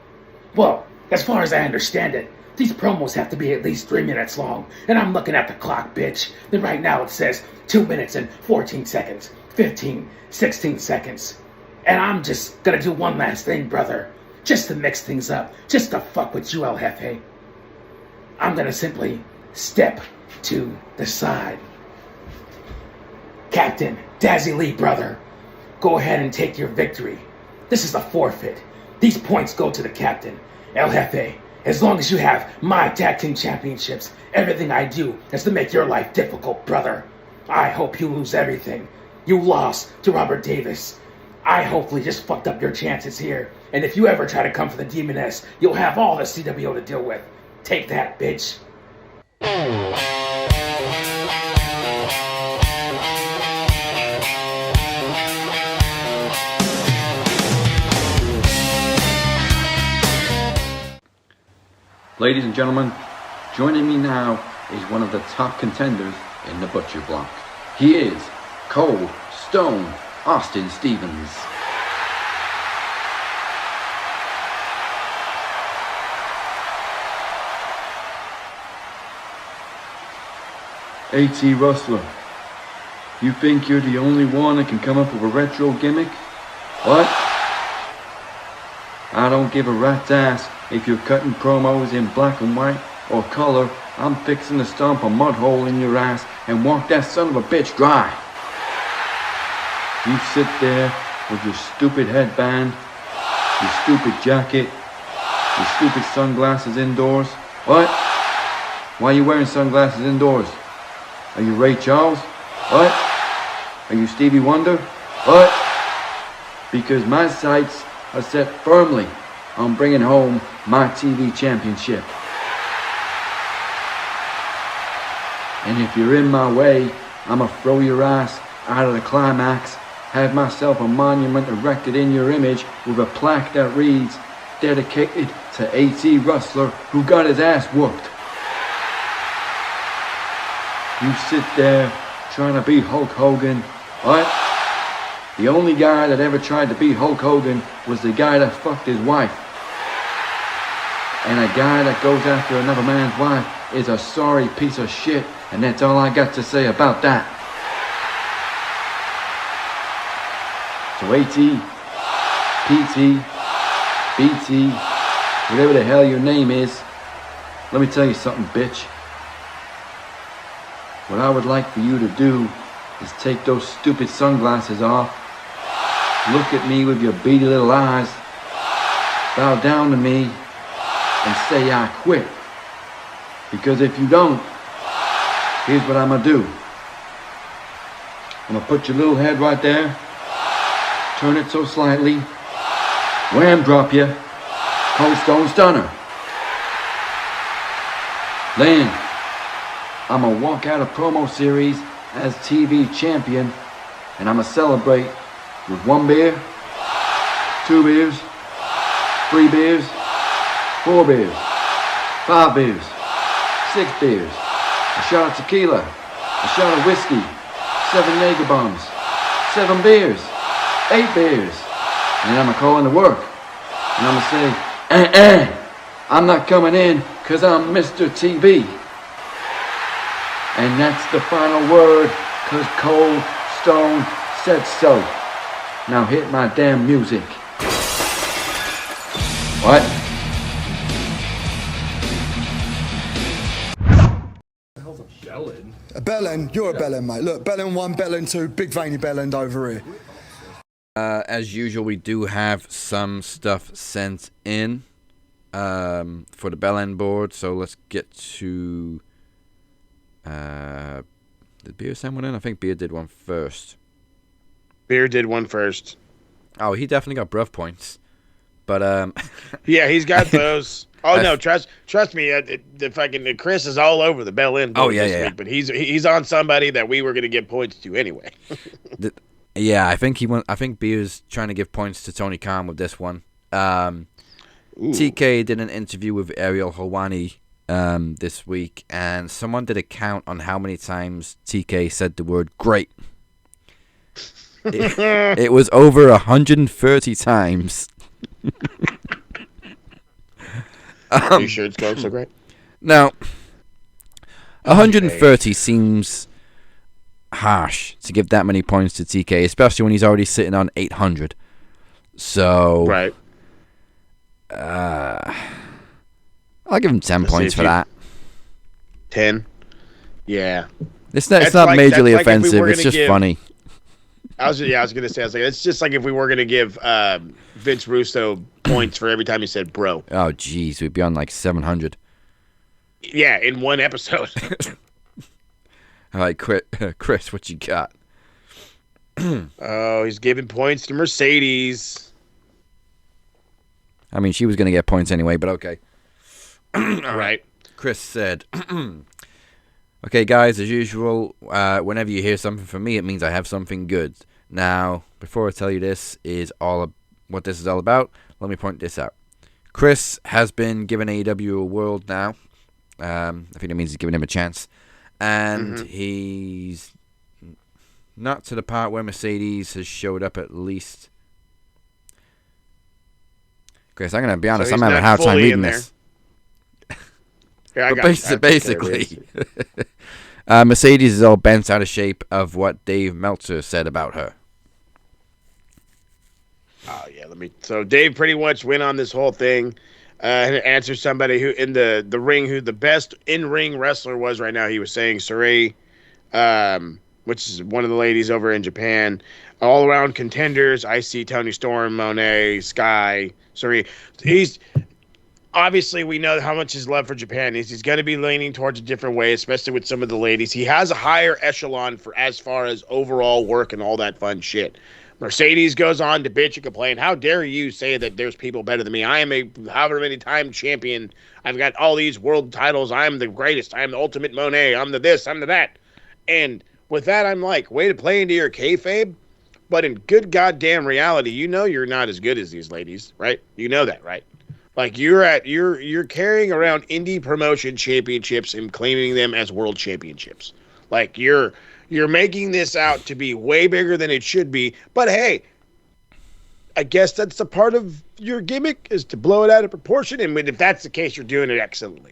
Well, as far as I understand it, these promos have to be at least 3 minutes long. And I'm looking at the clock, bitch. And right now it says 2 minutes and 14 seconds, 15, 16 seconds. And I'm just gonna do one last thing, brother. Just to mix things up. Just to fuck with you, El Jefe. I'm gonna simply step to the side. Captain Dazzy Lee, brother. Go ahead and take your victory. This is a forfeit. These points go to the captain, El Jefe. As long as you have my tag team championships, everything I do is to make your life difficult, brother. I hope you lose everything. You lost to Robert Davis. I hopefully just fucked up your chances here. And if you ever try to come for the Demoness, you'll have all the CWO to deal with. Take that, bitch. Ladies and gentlemen, joining me now is one of the top contenders in the Butcher Block. He is Cold Stone Austin Stevens. A.T. Rustler, you think you're the only one that can come up with a retro gimmick? What? I don't give a rat's ass if you're cutting promos in black and white or color. I'm fixing to stomp a mud hole in your ass and walk that son of a bitch dry. You sit there with your stupid headband, your stupid jacket, your stupid sunglasses indoors. What? Why are you wearing sunglasses indoors? Are you Ray Charles? What? Are you Stevie Wonder? What? Because my sights are set firmly on bringing home my TV championship. And if you're in my way, I'ma throw your ass out of the climax, have myself a monument erected in your image with a plaque that reads, dedicated to A.T. Rustler who got his ass whooped. You sit there trying to beat Hulk Hogan. What? The only guy that ever tried to beat Hulk Hogan was the guy that fucked his wife. And a guy that goes after another man's wife is a sorry piece of shit, and that's all I got to say about that. So AT, PT, BT, whatever the hell your name is, let me tell you something, bitch. What I would like for you to do is take those stupid sunglasses off, look at me with your beady little eyes, bow down to me, and say I quit. Because if you don't, here's what I'm gonna do. I'm gonna put your little head right there, turn it so slightly, wham drop you, Cold Stone Stunner. Then, I'm gonna walk out of promo series as TV champion, and I'm gonna celebrate with 1 beer, 2 beers, 3 beers, 4 beers, 5 beers, 6 beers, a shot of tequila, a shot of whiskey, 7 Jager bombs, 7 beers, 8 beers, and then I'm gonna call into work, and I'm gonna say, I'm not coming in, cause I'm Mr. TV. And that's the final word, cause Cold Stone said so. Now hit my damn music. What? A bellend? You're a bellend, mate. Look, bellend 1, bellend 2, big veiny bellend over here. As usual, we do have some stuff sent in for the bellend board, so let's get to... did Beer send one in? I think Beer did one first. Beer did one first. Oh, he definitely got bruv points. But, yeah, he's got those. Oh, no, trust me. The fucking Chris is all over the bell end board this week, but he's on somebody that we were going to give points to anyway. Yeah, I think Beer's trying to give points to Tony Khan with this one. TK did an interview with Ariel Helwani this week, and someone did a count on how many times TK said the word great. It was over 130 times. Are you sure it's going so great? Now, 130 seems harsh to give that many points to TK, especially when he's already sitting on 800. So, right. I'll give him 10 points for that. 10? Yeah. It's not majorly offensive. It's just funny. I was going to say, it's just like if we were going to give Vince Russo points for every time he said bro. Oh, jeez. We'd be on like 700. Yeah, in one episode. All right, Chris, what you got? Oh, he's giving points to Mercedes. I mean, she was going to get points anyway, but okay. Right. Chris said, okay, guys, as usual, whenever you hear something from me, it means I have something good. Now, before I tell you what this is all about, let me point this out. Chris has been given AEW a world now. I think that means he's giving him a chance. And he's not to the part where Mercedes has showed up at least. Chris, I'm going to be honest, I'm having a hard time reading this. Yeah, but basically, Mercedes is all bent out of shape of what Dave Meltzer said about her. Oh, yeah, so Dave pretty much went on this whole thing and answered somebody who in the ring, who the best in-ring wrestler was right now. He was saying Sarai, which is one of the ladies over in Japan. All-around contenders, I see Tony Storm, Monet, Sky, Sarai. obviously we know how much his love for Japan is. He's going to be leaning towards a different way, especially with some of the ladies. He has a higher echelon for as far as overall work and all that fun shit. Mercedes goes on to bitch and complain. How dare you say that there's people better than me? I am a however many time champion. I've got all these world titles. I am the greatest. I am the ultimate Monet. I'm the this. I'm the that. And with that, I'm like, way to play into your kayfabe. But in good goddamn reality, you know you're not as good as these ladies, right? You know that, right? Like you're carrying around indie promotion championships and claiming them as world championships. Like you're making this out to be way bigger than it should be. But hey, I guess that's a part of your gimmick is to blow it out of proportion. And if that's the case, you're doing it excellently.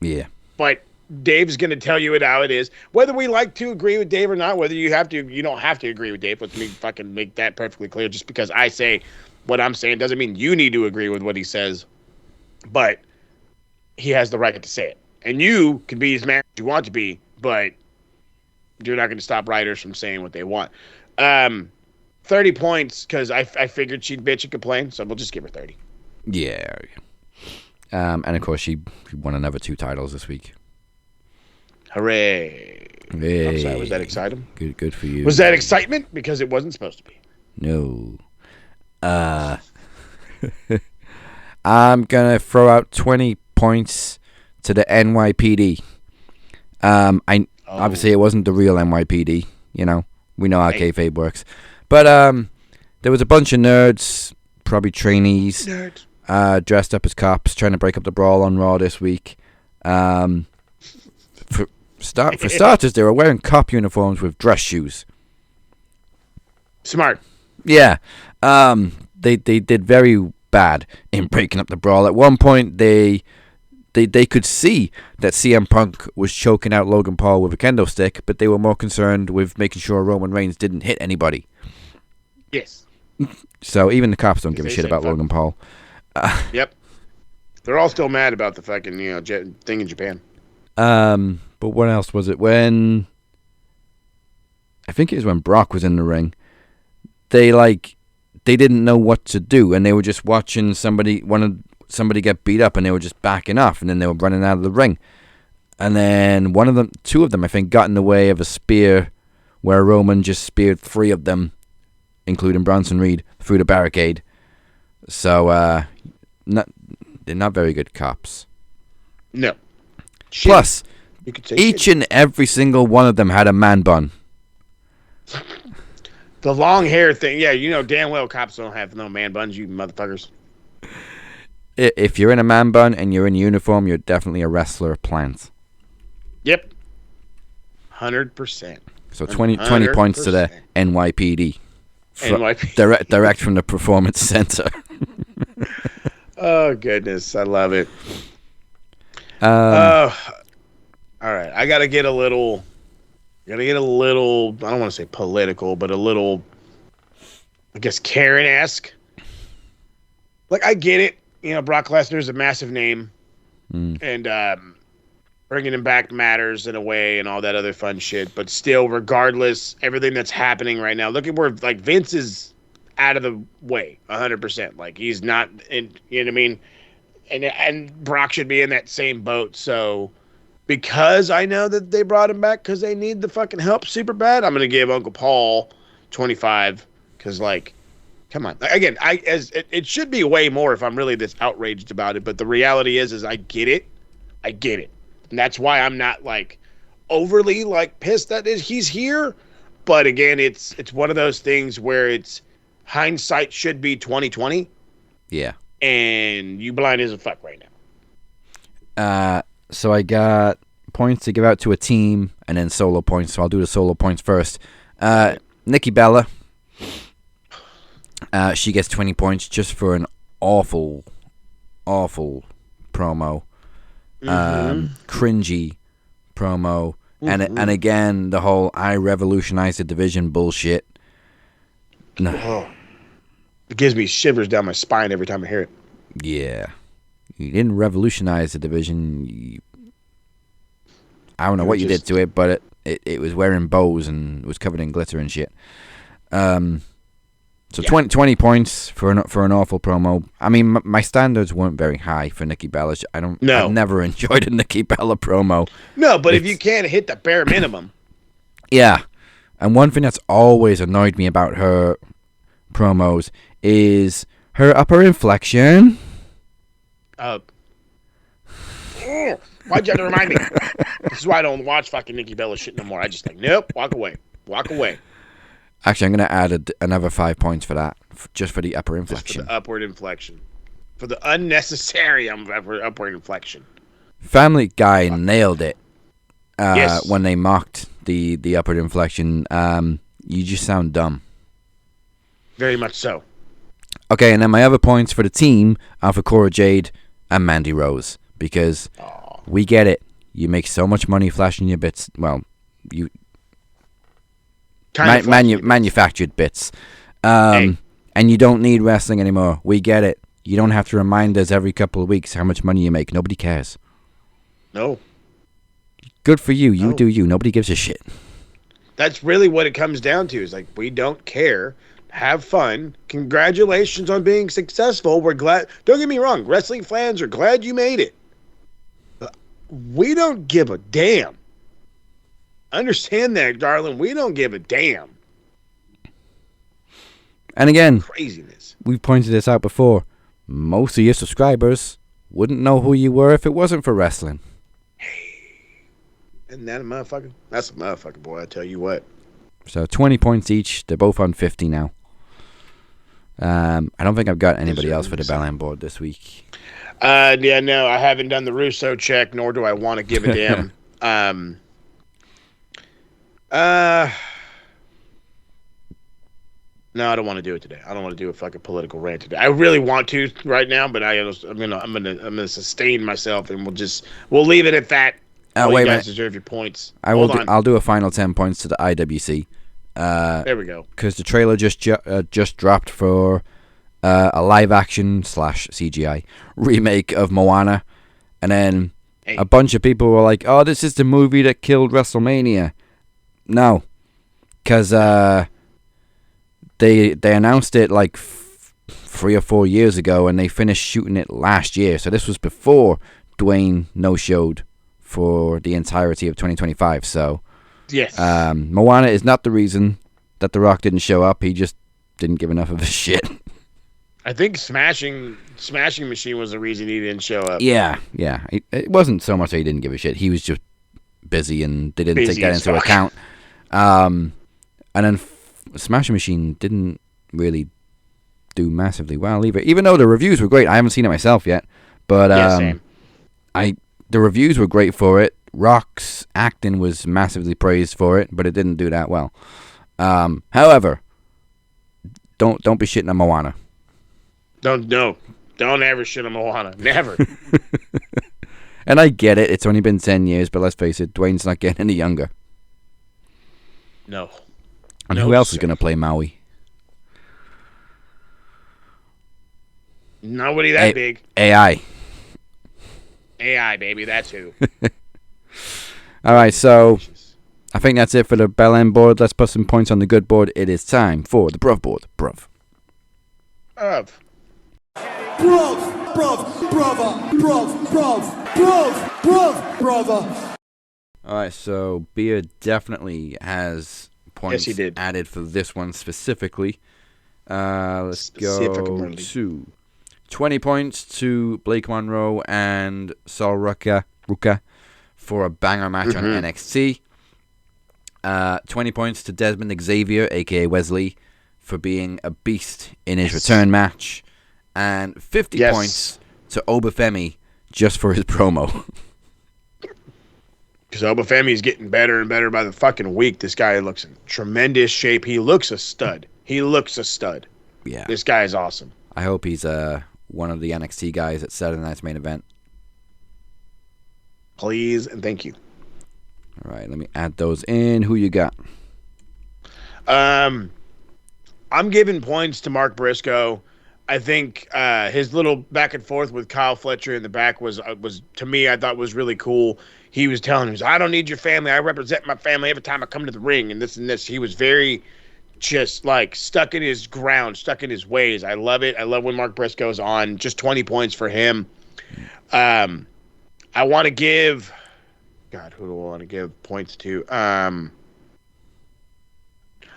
Yeah. But Dave's going to tell you how it is. Whether we like to agree with Dave or not, whether you don't have to agree with Dave. Let me fucking make that perfectly clear. Just because I say what I'm saying doesn't mean you need to agree with what he says. But he has the right to say it. And you can be as mad as you want to be, but you're not going to stop writers from saying what they want. 30 points, because I figured she'd bitch and complain, so we'll just give her 30. Yeah. And of course, she won another 2 titles this week. Hooray. Hey. I'm sorry, was that exciting? Good for you. Was that excitement? Because it wasn't supposed to be. No. I'm going to throw out 20 points to the NYPD. Obviously, it wasn't the real NYPD. You know, we know how kayfabe works. But there was a bunch of nerds, probably trainees, dressed up as cops, trying to break up the brawl on Raw this week. For starters, they were wearing cop uniforms with dress shoes. Smart. Yeah. They did very bad in breaking up the brawl. At one point, they could see that CM Punk was choking out Logan Paul with a kendo stick, but they were more concerned with making sure Roman Reigns didn't hit anybody. Yes. So even the cops don't give a shit about Logan Paul. Yep. They're all still mad about the fucking thing in Japan. But what else was it? I think it was when Brock was in the ring. They didn't know what to do, and they were just watching somebody get beat up, and they were just backing off, and then they were running out of the ring. And then two of them, I think, got in the way of a spear where Roman just speared 3 of them, including Bronson Reed, through the barricade. So, they're not very good cops. No. Plus, each and every single one of them had a man bun. The long hair thing, yeah, you know damn well cops don't have no man buns, you motherfuckers. If you're in a man bun and you're in uniform, you're definitely a wrestler plant. Yep. 100%. So 20 points to the NYPD. NYPD. Direct from the Performance Center. Oh, goodness. I love it. All right. I got to get a little, I don't want to say political, but a little, I guess, Karen-esque. Like, I get it. You know, Brock Lesnar's a massive name. And bringing him back matters in a way and all that other fun shit. But still, regardless, everything that's happening right now, look at where, like, Vince is out of the way, 100%. Like, he's not, in, you know what I mean? And Brock should be in that same boat. So, because I know that they brought him back because they need the fucking help super bad, I'm going to give Uncle Paul 25. Because, like, come on. Again, it should be way more if I'm really this outraged about it. But the reality is I get it. I get it. And that's why I'm not, like, overly, like, pissed that he's here. But, again, it's one of those things where it's hindsight should be 20/20. Yeah. And you blind as a fuck right now. So I got points to give out to a team and then solo points. So I'll do the solo points first. Nikki Bella. She gets 20 points just for an awful promo. Cringy promo. And again, the whole I revolutionized the division bullshit. No. Oh. It gives me shivers down my spine every time I hear it. Yeah. You didn't revolutionize the division. I don't know what you did to it, but it was wearing bows and was covered in glitter and shit. So Yeah. 20 points for an awful promo. I mean, my standards weren't very high for Nikki Bella. I've never enjoyed a Nikki Bella promo. No, but if you can't hit the bare minimum. Yeah. And one thing that's always annoyed me about her promos is her upper inflection. Why'd you have to remind me? This is why I don't watch fucking Nikki Bella shit no more. I just like, nope, walk away. Walk away. Actually, I'm going to add another 5 points for that, just for the upper inflection. Just for the upward inflection. For the unnecessary upward inflection. Family Guy nailed it Yes. when they mocked the upward inflection. You just sound dumb. Very much so. Okay, and then my other points for the team are for Cora Jade and Mandy Rose, because we get it. You make so much money flashing your bits. Well, you manufactured bits. And you don't need wrestling anymore. We get it. You don't have to remind us every couple of weeks how much money you make. Nobody cares. No. Good for you. You do you. Nobody gives a shit. That's really what it comes down to. Is like, we don't care. Have fun. Congratulations on being successful. We're glad. Don't get me wrong. Wrestling fans are glad you made it. We don't give a damn. Understand that, darling. We don't give a damn. And again, Craziness. we've pointed this out before. Most of your subscribers wouldn't know who you were if it wasn't for wrestling. Isn't that a motherfucker? That's a motherfucker, boy. I tell you what. So 20 points each. They're both on 50 now. I don't think I've got anybody else for the Bell board this week. Yeah, no, I haven't done the Russo check, nor do I want to give a damn. No, I don't want to do it today. I don't want to do a fucking political rant today. I really want to right now, but I'm gonna sustain myself, and we'll leave it at that. Wait You a guys minute. deserve your points. I'll do a final 10 points to the IWC. There we go. Because the trailer just dropped for a live action / CGI remake of Moana, and then a bunch of people were like, "Oh, this is the movie that killed WrestleMania." No, because they announced it like 3 or 4 years ago, and they finished shooting it last year. So this was before Dwayne no-showed for the entirety of 2025. So yes, Moana is not the reason that The Rock didn't show up. He just didn't give enough of a shit. I think Smashing Machine was the reason he didn't show up. Yeah. It wasn't so much that he didn't give a shit. He was just busy, and they didn't take that into account. And then Smashing Machine didn't really do massively well either. Even though the reviews were great, I haven't seen it myself yet. But same. the reviews were great for it. Rock's acting was massively praised for it, but it didn't do that well. However, don't be shitting on Moana. Don't ever shit on Moana. Never. And I get it. It's only been 10 years, but let's face it, Dwayne's not getting any younger. No. And who else is going to play Maui? Nobody that big. AI. AI, baby. That's who. All right, so I think that's it for the Bell End board. Let's put some points on the good board. It is time for the Bruv board. Bruv. Brother. All right, so Beer definitely has points Yes, he did. added for this one specifically. Let's go to 20 points to Blake Monroe and Sol Ruka for a banger match on NXT. 20 points to Desmond Xavier, a.k.a. Wesley, for being a beast in his return match. And 50 points to Obafemi just for his promo. Because Obafemi's getting better and better by the fucking week. This guy looks in tremendous shape. He looks a stud. Yeah. This guy is awesome. I hope he's one of the NXT guys at Saturday Night's main event. Please and thank you. All right, let me add those in. Who you got? I'm giving points to Mark Briscoe. I think his little back and forth with Kyle Fletcher in the back was to me, I thought was really cool. He was telling him, I don't need your family. I represent my family every time I come to the ring, and this and this. He was very just like stuck in his ground, stuck in his ways. I love it. I love when Mark Briscoe's on. Just 20 points for him. I want to give. God, who do I want to give points to?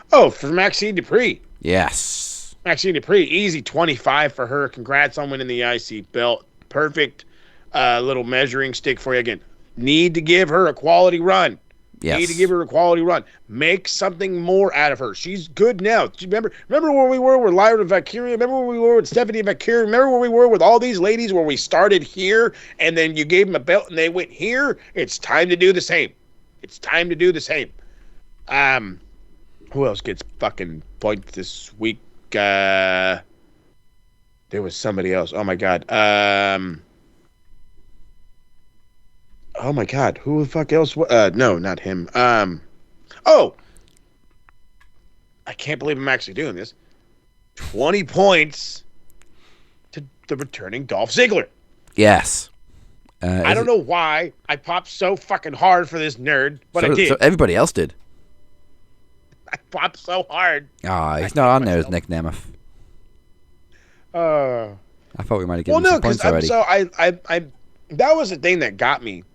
For Maxine Dupree. Yes. Maxine Dupree, easy 25 for her. Congrats on winning the IC belt. Perfect little measuring stick for you. Again, need to give her a quality run. Yes. Need to give her a quality run. Make something more out of her. She's good now. Remember where we were with Lyra Valkyria? Remember where we were with Stephanie Valkyria? Remember where we were with all these ladies where we started here and then you gave them a belt and they went here? It's time to do the same. It's time to do the same. Who else gets fucking points this week? There was somebody else. Oh, my God. Oh my God! Who the fuck else? No, not him. I can't believe I'm actually doing this. 20 points to the returning Dolph Ziggler. Yes. I don't know why I popped so fucking hard for this nerd, but I did. So everybody else did. I popped so hard. He's not on there as Nick Nemeth. I thought we might have given him some points already. I that was the thing that got me.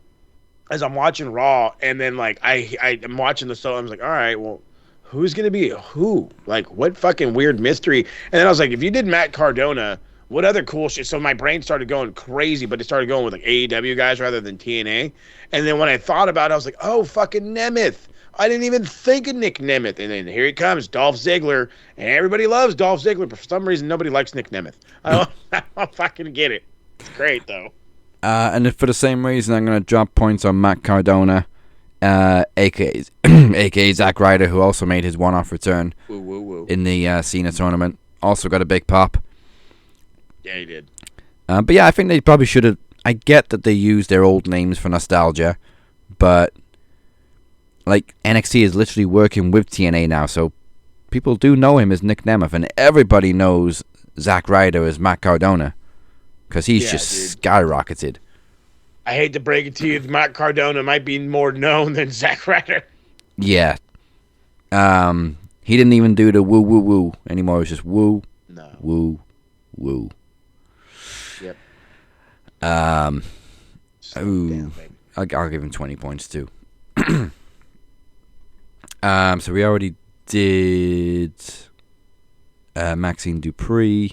As I'm watching Raw, and then like I'm watching the show, I was like, all right, well, who's gonna be who? Like, what fucking weird mystery? And then I was like, if you did Matt Cardona, what other cool shit? So my brain started going crazy, but it started going with like AEW guys rather than TNA. And then when I thought about it, I was like, oh, fucking Nemeth. I didn't even think of Nick Nemeth. And then here he comes, Dolph Ziggler, and everybody loves Dolph Ziggler, but for some reason nobody likes Nick Nemeth. I don't fucking get it. It's great though. And for the same reason, I'm going to drop points on Matt Cardona, a.k.a. Zack Ryder, who also made his one-off return in the Cena tournament. Also got a big pop. Yeah, he did. But yeah, I think they probably should have... I get that they use their old names for nostalgia, but like NXT is literally working with TNA now, so people do know him as Nick Nemeth, and everybody knows Zack Ryder as Matt Cardona. Because he's just skyrocketed. I hate to break it to you, Matt Cardona might be more known than Zack Ryder. Yeah. He didn't even do the woo woo woo anymore. It was just woo, woo, woo. Yep. Ooh, I'll give him 20 points too. So we already did Maxine Dupree.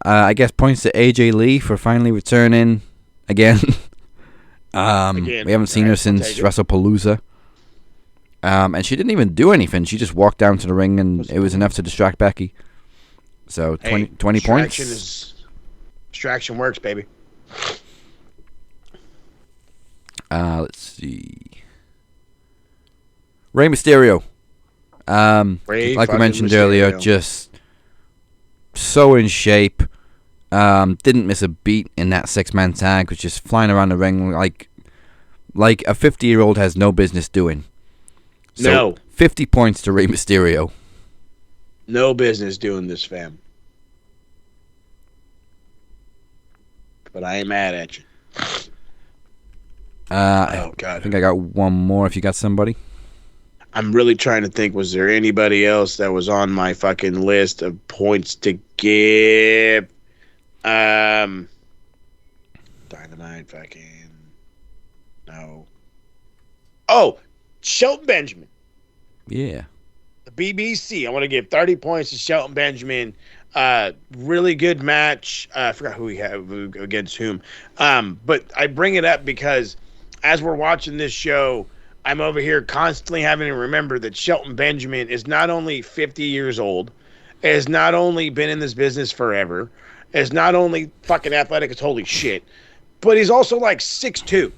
I guess points to AJ Lee for finally returning again. We haven't seen her since WrestlePalooza. And she didn't even do anything. She just walked down to the ring and it was enough to distract Becky. So 20 points. Distraction works, baby. Let's see. Rey Mysterio. Like we mentioned earlier, just so in shape. Didn't miss a beat in that 6-man tag, was just flying around the ring like a 50-year-old has no business doing. So no. 50 points to Rey Mysterio. No business doing this, fam. But I ain't mad at you. Oh, God. I think I got one more if you got somebody. I'm really trying to think, was there anybody else that was on my fucking list of points to give? Dynamite fucking... No. Oh! Shelton Benjamin. Yeah. The BBC. I want to give 30 points to Shelton Benjamin. Really good match. I forgot who we have against whom. But I bring it up because as we're watching this show, I'm over here constantly having to remember that Shelton Benjamin is not only 50 years old, has not only been in this business forever, is not only fucking athletic as holy shit, but he's also like 6'2".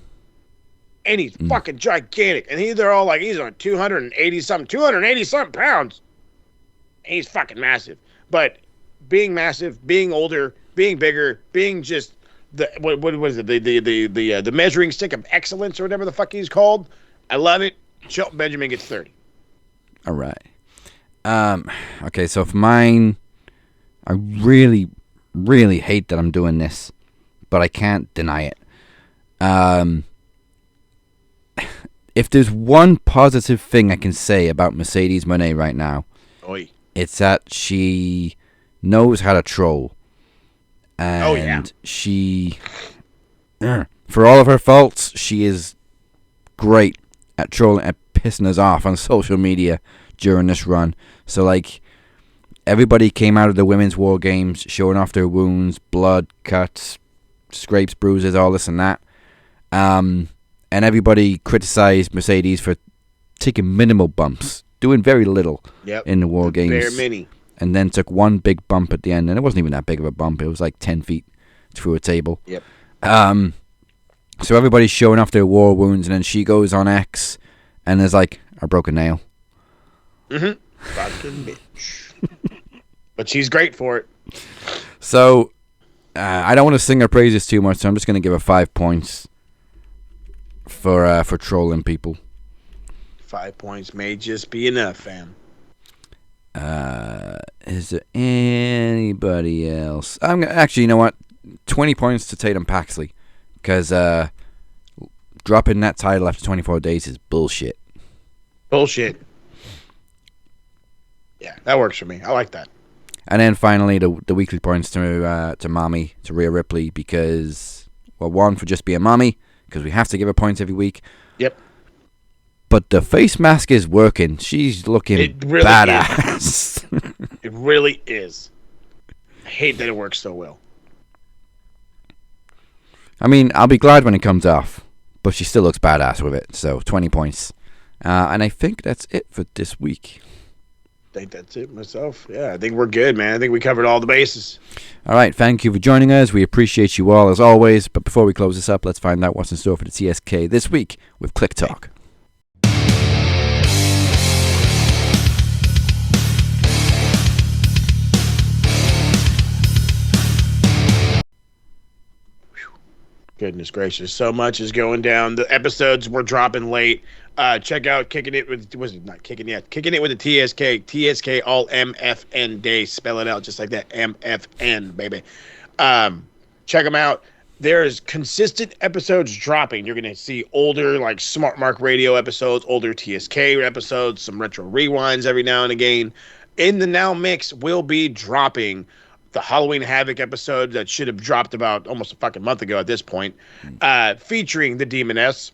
And he's fucking gigantic. And they're all like, he's on 280-something pounds. And he's fucking massive. But being massive, being older, being bigger, being just what is it? The measuring stick of excellence or whatever the fuck he's called. I love it. Shelton Benjamin gets 30. All right. Okay, so for mine, I really, really hate that I'm doing this, but I can't deny it. If there's one positive thing I can say about Mercedes Moné right now, Oi. It's that she knows how to troll. And Oh, yeah. she, for all of her faults, she is great at trolling, at pissing us off on social media during this run. So, like, everybody came out of the women's war games showing off their wounds, blood, cuts, scrapes, bruises, all this and that. And everybody criticized Mercedes for taking minimal bumps, doing very little in the war games. Bare mini. And then took one big bump at the end, and it wasn't even that big of a bump. It was like 10 feet through a table. Yep. So everybody's showing off their war wounds, and then she goes on X, and there's like, I broke a nail. Mm-hmm. Fucking bitch. But she's great for it. So, I don't want to sing her praises too much, so I'm just going to give her 5 points for trolling people. 5 points may just be enough, fam. Is there anybody else? Actually, you know what? 20 points to Tatum Paxley, because dropping that title after 24 days is bullshit. Bullshit. Yeah, that works for me. I like that. And then finally, the weekly points to Mommy, to Rhea Ripley, because, well, one, for just being Mommy, because we have to give her points every week. Yep. But the face mask is working. She's looking really badass. It really is. I hate that it works so well. I mean, I'll be glad when it comes off, but she still looks badass with it. So 20 points. And I think that's it for this week. I think that's it myself. Yeah, I think we're good, man. I think we covered all the bases. All right, thank you for joining us. We appreciate you all as always. But before we close this up, let's find out what's in store for the TSK this week with Click Talk. Goodness gracious, so much is going down. The episodes were dropping late. Check out Kicking It with, was it not Kicking It? Kicking It with the TSK. TSK all MFN day. Spell it out just like that. MFN, baby. Check them out. There's consistent episodes dropping. You're going to see older, like Smart Mark Radio episodes, older TSK episodes, some retro rewinds every now and again. In the Now Mix will be dropping the Halloween Havoc episode that should have dropped about almost a fucking month ago at this point, featuring the Demoness.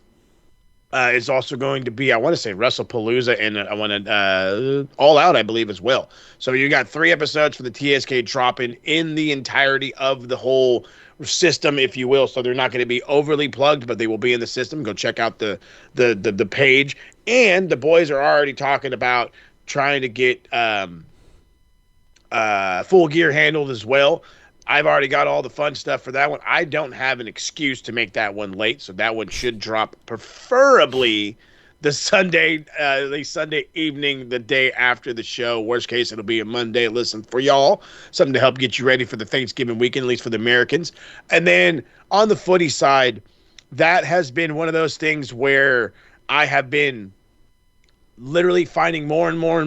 Is also going to be, I want to say, WrestlePalooza, and I want to All Out, I believe, as well. So you got 3 episodes for the TSK dropping in the entirety of the whole system, if you will. So they're not going to be overly plugged, but they will be in the system. Go check out the page. And the boys are already talking about trying to get Full Gear handled as well. I've already got all the fun stuff for that one. I don't have an excuse to make that one late, so that one should drop preferably the Sunday evening, the day after the show. Worst case, it'll be a Monday. Listen, for y'all, something to help get you ready for the Thanksgiving weekend, at least for the Americans. And then on the footy side, that has been one of those things where I have been literally finding more and more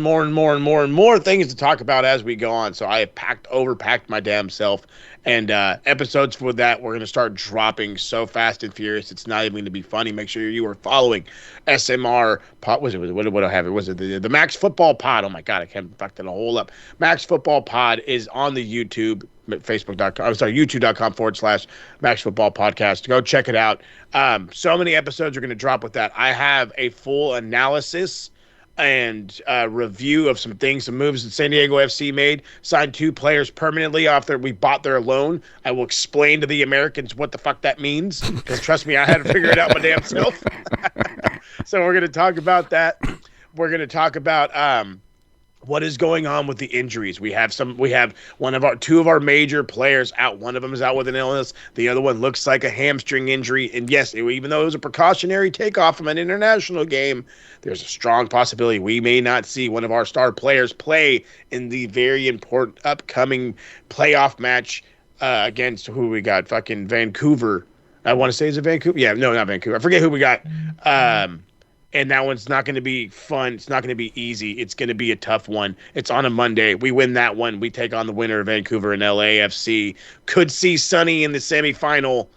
things to talk about as we go on. So I have overpacked my damn self, and episodes for that we're going to start dropping so fast and furious. It's not even going to be funny. Make sure you are following SMR pod. What do I have? Was it the Max Football Pod? Oh my God, I can't fuck that a whole up. Max Football Pod is on the YouTube, youtube.com/Max Football Podcast. Go check it out. So many episodes are going to drop with that. I have a full analysis and review of some moves that San Diego FC made. Signed 2 players permanently we bought their loan. I will explain to the Americans what the fuck that means, because trust me, I had to figure it out my damn self. So we're going to talk about that. We're going to talk about what is going on with the injuries. We have 2 of our major players out. One of them is out with an illness. The other one looks like a hamstring injury. And yes, even though it was a precautionary takeoff from an international game, there's a strong possibility we may not see one of our star players play in the very important upcoming playoff match against who we got. Fucking Vancouver. I want to say, is it Vancouver? Yeah, no, not Vancouver. I forget who we got. And that one's not going to be fun. It's not going to be easy. It's going to be a tough one. It's on a Monday. We win that one. We take on the winner of Vancouver and LAFC. Could see Sonny in the semifinal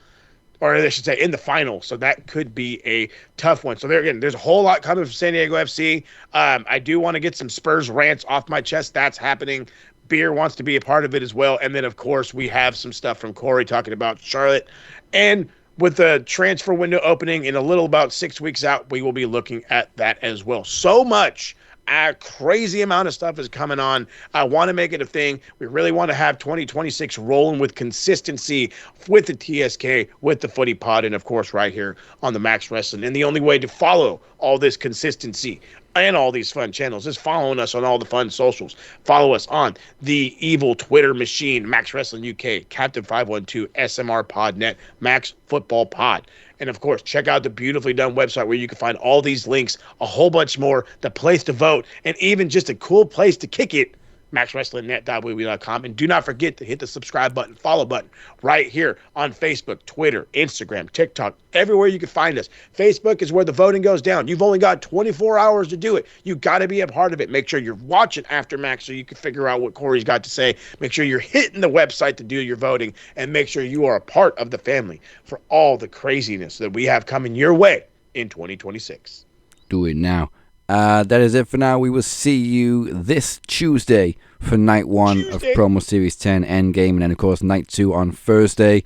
or I should say in the final. So that could be a tough one. So there again, there's a whole lot coming from San Diego FC. I do want to get some Spurs rants off my chest. That's happening. Beer wants to be a part of it as well. And then, of course, we have some stuff from Corey talking about Charlotte. And with the transfer window opening in a little about 6 weeks out, we will be looking at that as well. So much. A crazy amount of stuff is coming on. I want to make it a thing. We really want to have 2026 rolling with consistency with the TSK, with the Footy Pod, and of course right here on the Max Wrestling. And the only way to follow all this consistency and all these fun channels is following us on all the fun socials. Follow us on the evil Twitter machine, Max Wrestling UK, Captain 512, SMR Podnet, Max Football Pod. And, of course, check out the beautifully done website where you can find all these links, a whole bunch more, the place to vote, and even just a cool place to kick it, maxwrestlingnet.wwe.com. And do not forget to hit the subscribe button, follow button right here on Facebook, Twitter, Instagram, TikTok, everywhere you can find us. Facebook is where the voting goes down. You've only got 24 hours to do it. You got to be a part of it. Make sure you're watching after Max so you can figure out what Corey's got to say. Make sure you're hitting the website to do your voting, and make sure you are a part of the family for all the craziness that we have coming your way in 2026. Do it now. That is it for now. We will see you this Tuesday for night 1 of Promo Series 10 Endgame, and then of course night 2 on Thursday.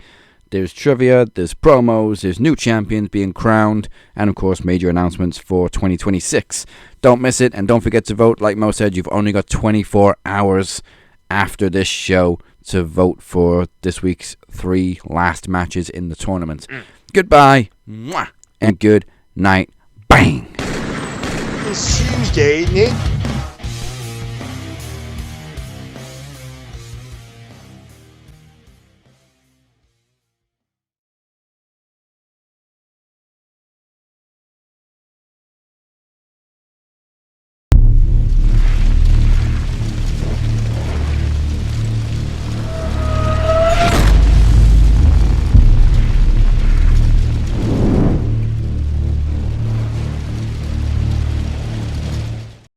There's trivia, there's promos, there's new champions being crowned, and of course major announcements for 2026. Don't miss it, and don't forget to vote. Like Mo said, you've only got 24 hours after this show to vote for this week's 3 last matches in the tournament. Goodbye, mwah, and good night. Bang! It's Tuesday, isn't it?